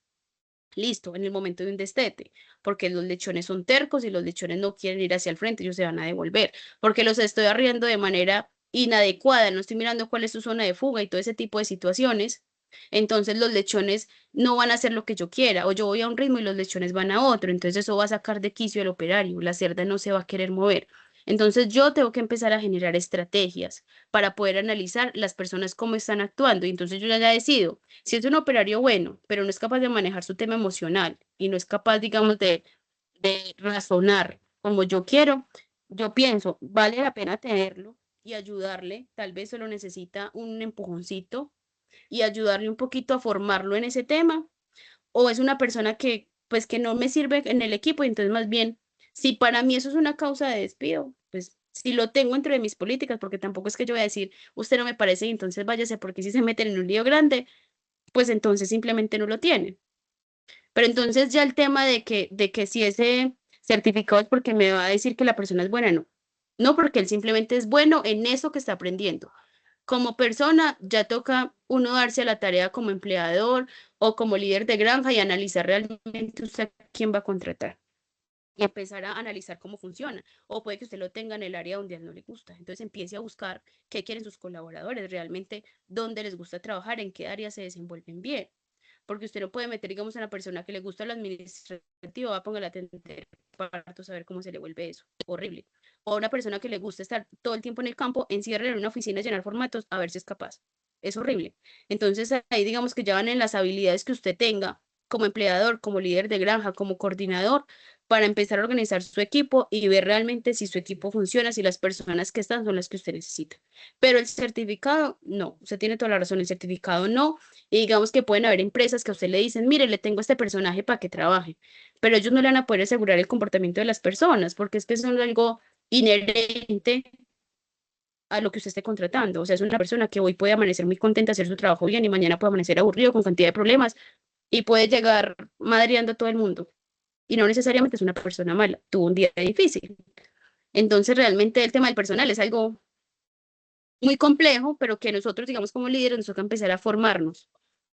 Listo, en el momento de un destete, porque los lechones son tercos y los lechones no quieren ir hacia el frente, ellos se van a devolver, porque los estoy arriendo de manera inadecuada, no estoy mirando cuál es su zona de fuga y todo ese tipo de situaciones. Entonces los lechones no van a hacer lo que yo quiera, o yo voy a un ritmo y los lechones van a otro, entonces eso va a sacar de quicio al operario, la cerda no se va a querer mover. Entonces yo tengo que empezar a generar estrategias para poder analizar las personas cómo están actuando. Y entonces yo ya decido, si es un operario bueno, pero no es capaz de manejar su tema emocional y no es capaz, digamos, de razonar como yo quiero, yo pienso, vale la pena tenerlo y ayudarle, tal vez solo necesita un empujoncito y ayudarle un poquito a formarlo en ese tema, o es una persona que, pues, que no me sirve en el equipo, y entonces más bien, si para mí eso es una causa de despido, pues si lo tengo entre mis políticas, porque tampoco es que yo voy a decir, usted no me parece y entonces váyase, porque si se meten en un lío grande, pues entonces simplemente no lo tienen. Pero entonces ya el tema de que si ese certificado es porque me va a decir que la persona es buena, no. No, porque él simplemente es bueno en eso que está aprendiendo. Como persona, ya toca uno darse a la tarea como empleador o como líder de granja y analizar realmente usted a quién va a contratar y empezar a analizar cómo funciona. O puede que usted lo tenga en el área donde a él no le gusta. Entonces empiece a buscar qué quieren sus colaboradores, realmente dónde les gusta trabajar, en qué áreas se desenvuelven bien. Porque usted no puede meter, digamos, a una persona que le gusta lo administrativo, va a ponerle a atender partos, a ver cómo se le vuelve eso. Horrible. O a una persona que le gusta estar todo el tiempo en el campo, encierre en una oficina, llenar formatos, a ver si es capaz. Es horrible. Entonces ahí digamos que ya van en las habilidades que usted tenga como empleador, como líder de granja, como coordinador, para empezar a organizar su equipo y ver realmente si su equipo funciona, si las personas que están son las que usted necesita. Pero el certificado, no, usted tiene toda la razón, el certificado no, y digamos que pueden haber empresas que a usted le dicen, mire, le tengo este personaje para que trabaje, pero ellos no le van a poder asegurar el comportamiento de las personas, porque es que eso es algo inherente a lo que usted esté contratando. O sea, es una persona que hoy puede amanecer muy contenta, hacer su trabajo bien y mañana puede amanecer aburrido con cantidad de problemas y puede llegar madreando a todo el mundo. Y no necesariamente es una persona mala, tuvo un día difícil. Entonces, realmente el tema del personal es algo muy complejo, pero que nosotros, digamos, como líderes, nos toca empezar a formarnos,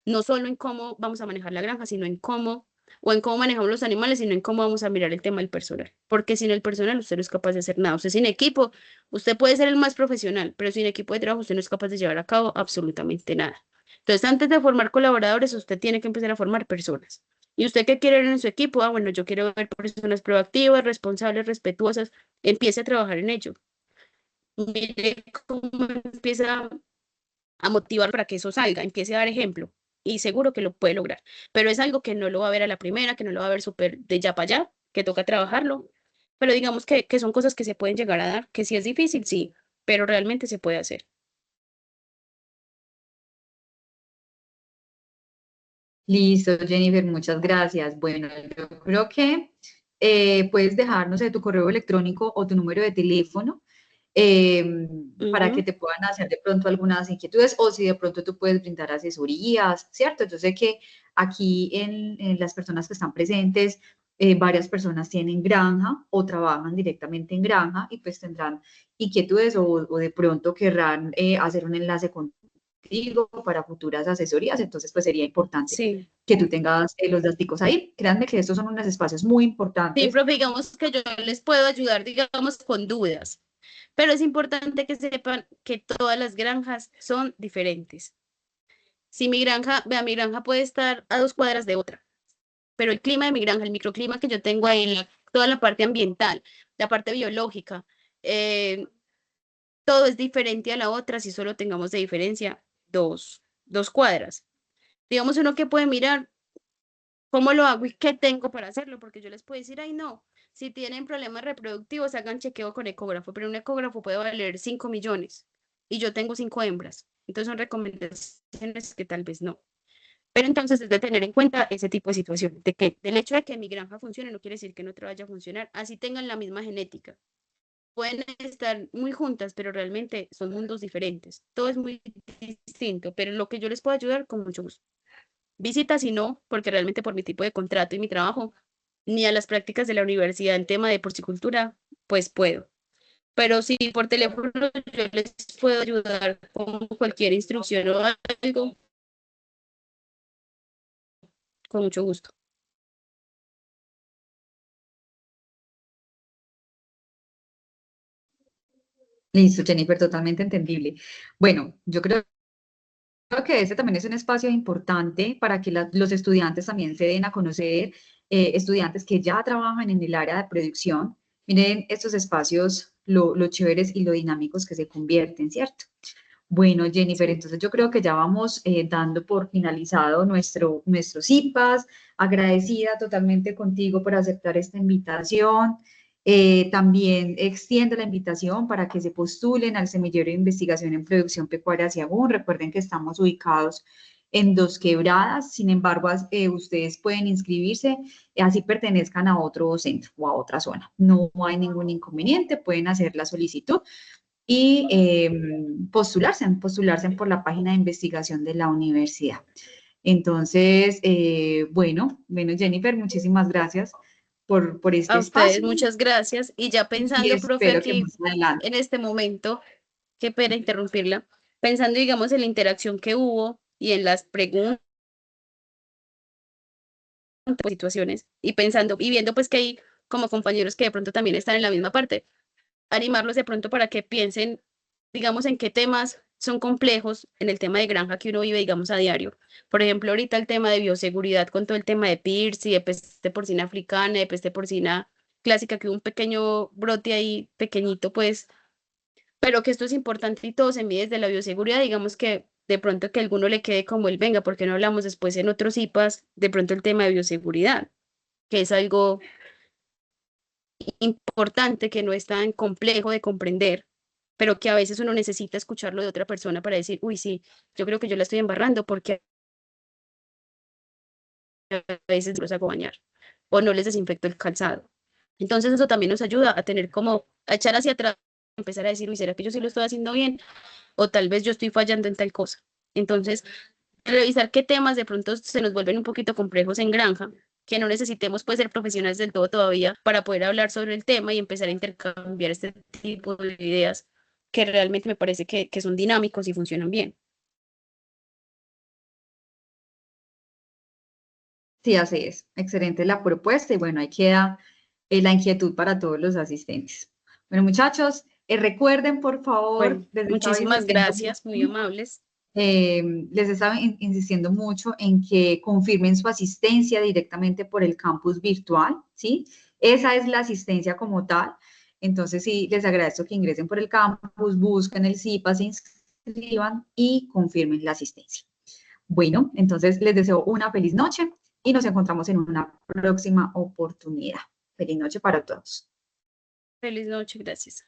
no solo en cómo vamos a manejar la granja, sino en cómo, o en cómo manejamos los animales, sino en cómo vamos a mirar el tema del personal. Porque sin el personal usted no es capaz de hacer nada. Usted sin equipo, usted puede ser el más profesional, pero sin equipo de trabajo usted no es capaz de llevar a cabo absolutamente nada. Entonces, antes de formar colaboradores, usted tiene que empezar a formar personas. ¿Y usted qué quiere ver en su equipo? Ah, bueno, yo quiero ver personas proactivas, responsables, respetuosas. Empiece a trabajar en ello. Mire cómo empieza a motivar para que eso salga, empiece a dar ejemplo y seguro que lo puede lograr. Pero es algo que no lo va a ver a la primera, que no lo va a ver súper de ya para allá, que toca trabajarlo. Pero digamos que son cosas que se pueden llegar a dar, que sí es difícil, sí, pero realmente se puede hacer. Listo, Jennifer, muchas gracias. Bueno, yo creo que puedes dejarnos tu correo electrónico o tu número de teléfono para que Ujú. te puedan hacer de pronto algunas inquietudes o si de pronto tú puedes brindar asesorías, ¿cierto? Yo sé que aquí en las personas que están presentes, varias personas tienen granja o trabajan directamente en granja y pues tendrán inquietudes o de pronto querrán hacer un enlace contigo para futuras asesorías, entonces pues sería importante Sí, que tú tengas los datos ahí. Créanme que estos son unos espacios muy sí, importantes. profe, digamos que yo les puedo ayudar, digamos, con dudas, pero es importante que sepan que todas las granjas son diferentes. Si mi granja, vea, mi granja puede estar a 2 cuadras de otra, pero el clima de mi granja, el microclima que yo tengo ahí, toda la parte ambiental, la parte biológica, eh, todo es diferente a la otra si solo tengamos de diferencia 2 cuadras. Digamos uno que puede mirar cómo lo hago y qué tengo para hacerlo, porque yo les puedo decir, ay no, si tienen problemas reproductivos, hagan chequeo con ecógrafo, pero un ecógrafo puede valer 5 millones y yo tengo 5 hembras. Entonces son recomendaciones que tal vez no. Pero entonces es de tener en cuenta ese tipo de situaciones, de que el hecho de que mi granja funcione no quiere decir que no te vaya a funcionar, así tengan la misma genética. Pueden estar muy juntas, pero realmente son mundos diferentes. Todo es muy distinto, pero lo que yo les puedo ayudar, con mucho gusto. Visitas y no, porque realmente por mi tipo de contrato y mi trabajo, ni a las prácticas de la universidad en tema de porcicultura, pues puedo. Pero si por teléfono yo les puedo ayudar con cualquier instrucción o algo, con mucho gusto. Listo, Jennifer, totalmente entendible. Bueno, yo creo que ese también es un espacio importante para que los estudiantes también se den a conocer, estudiantes que ya trabajan en el área de producción. Miren, estos espacios lo chéveres y lo dinámicos que se convierten, ¿cierto? Bueno, Jennifer, entonces yo creo que ya vamos dando por finalizado nuestro CIPAS. Agradecida totalmente contigo por aceptar esta invitación. También extiendo la invitación para que se postulen al Semillero de Investigación en Producción Pecuaria Siagún. Recuerden que estamos ubicados en Dos Quebradas, sin embargo, ustedes pueden inscribirse, así pertenezcan a otro centro o a otra zona. No hay ningún inconveniente, pueden hacer la solicitud y postularse por la página de investigación de la universidad. Entonces, bueno, Jennifer, muchísimas gracias por este A ustedes espacio muchas gracias. Y ya y pensando, profe, espero que aquí más adelante. en este momento, qué pena interrumpirla, pensando, digamos, en la interacción que hubo y en las preguntas, situaciones, y pensando y viendo pues que hay como compañeros que de pronto también están en la misma parte, animarlos de pronto para que piensen, digamos, en qué temas son complejos en el tema de granja que uno vive, digamos, a diario. Por ejemplo, ahorita el tema de bioseguridad con todo el tema de PIRS y de peste porcina africana, de peste porcina clásica, que hubo un pequeño brote ahí, pequeñito, pues, pero que esto es importante y todo se mide desde la bioseguridad, digamos que de pronto que a alguno le quede como el venga, porque no hablamos después en otros IPAs, de pronto el tema de bioseguridad, que es algo importante, que no es tan complejo de comprender, pero que a veces uno necesita escucharlo de otra persona para decir, uy, sí, yo creo que yo la estoy embarrando porque a veces los hago bañar o no les desinfecto el calzado. Entonces eso también nos ayuda a tener como, a echar hacia atrás, empezar a decir, uy, ¿será que yo sí lo estoy haciendo bien? O tal vez yo estoy fallando en tal cosa. Entonces, revisar qué temas de pronto se nos vuelven un poquito complejos en granja, que no necesitemos pues ser profesionales del todo todavía para poder hablar sobre el tema y empezar a intercambiar este tipo de ideas que realmente me parece que son dinámicos y funcionan bien. Sí, así es. Excelente la propuesta y bueno, ahí queda la inquietud para todos los asistentes. Bueno, muchachos, recuerden, por favor, Bueno, les estaba muchísimas insistiendo gracias, muy mucho, amables. les estaba insistiendo mucho en que confirmen su asistencia directamente por el campus virtual, ¿sí? Esa es la asistencia como tal. Entonces, sí, les agradezco que ingresen por el campus, busquen el CIPA, se inscriban y confirmen la asistencia. Bueno, entonces les deseo una feliz noche y nos encontramos en una próxima oportunidad. Feliz noche para todos. Feliz noche, gracias.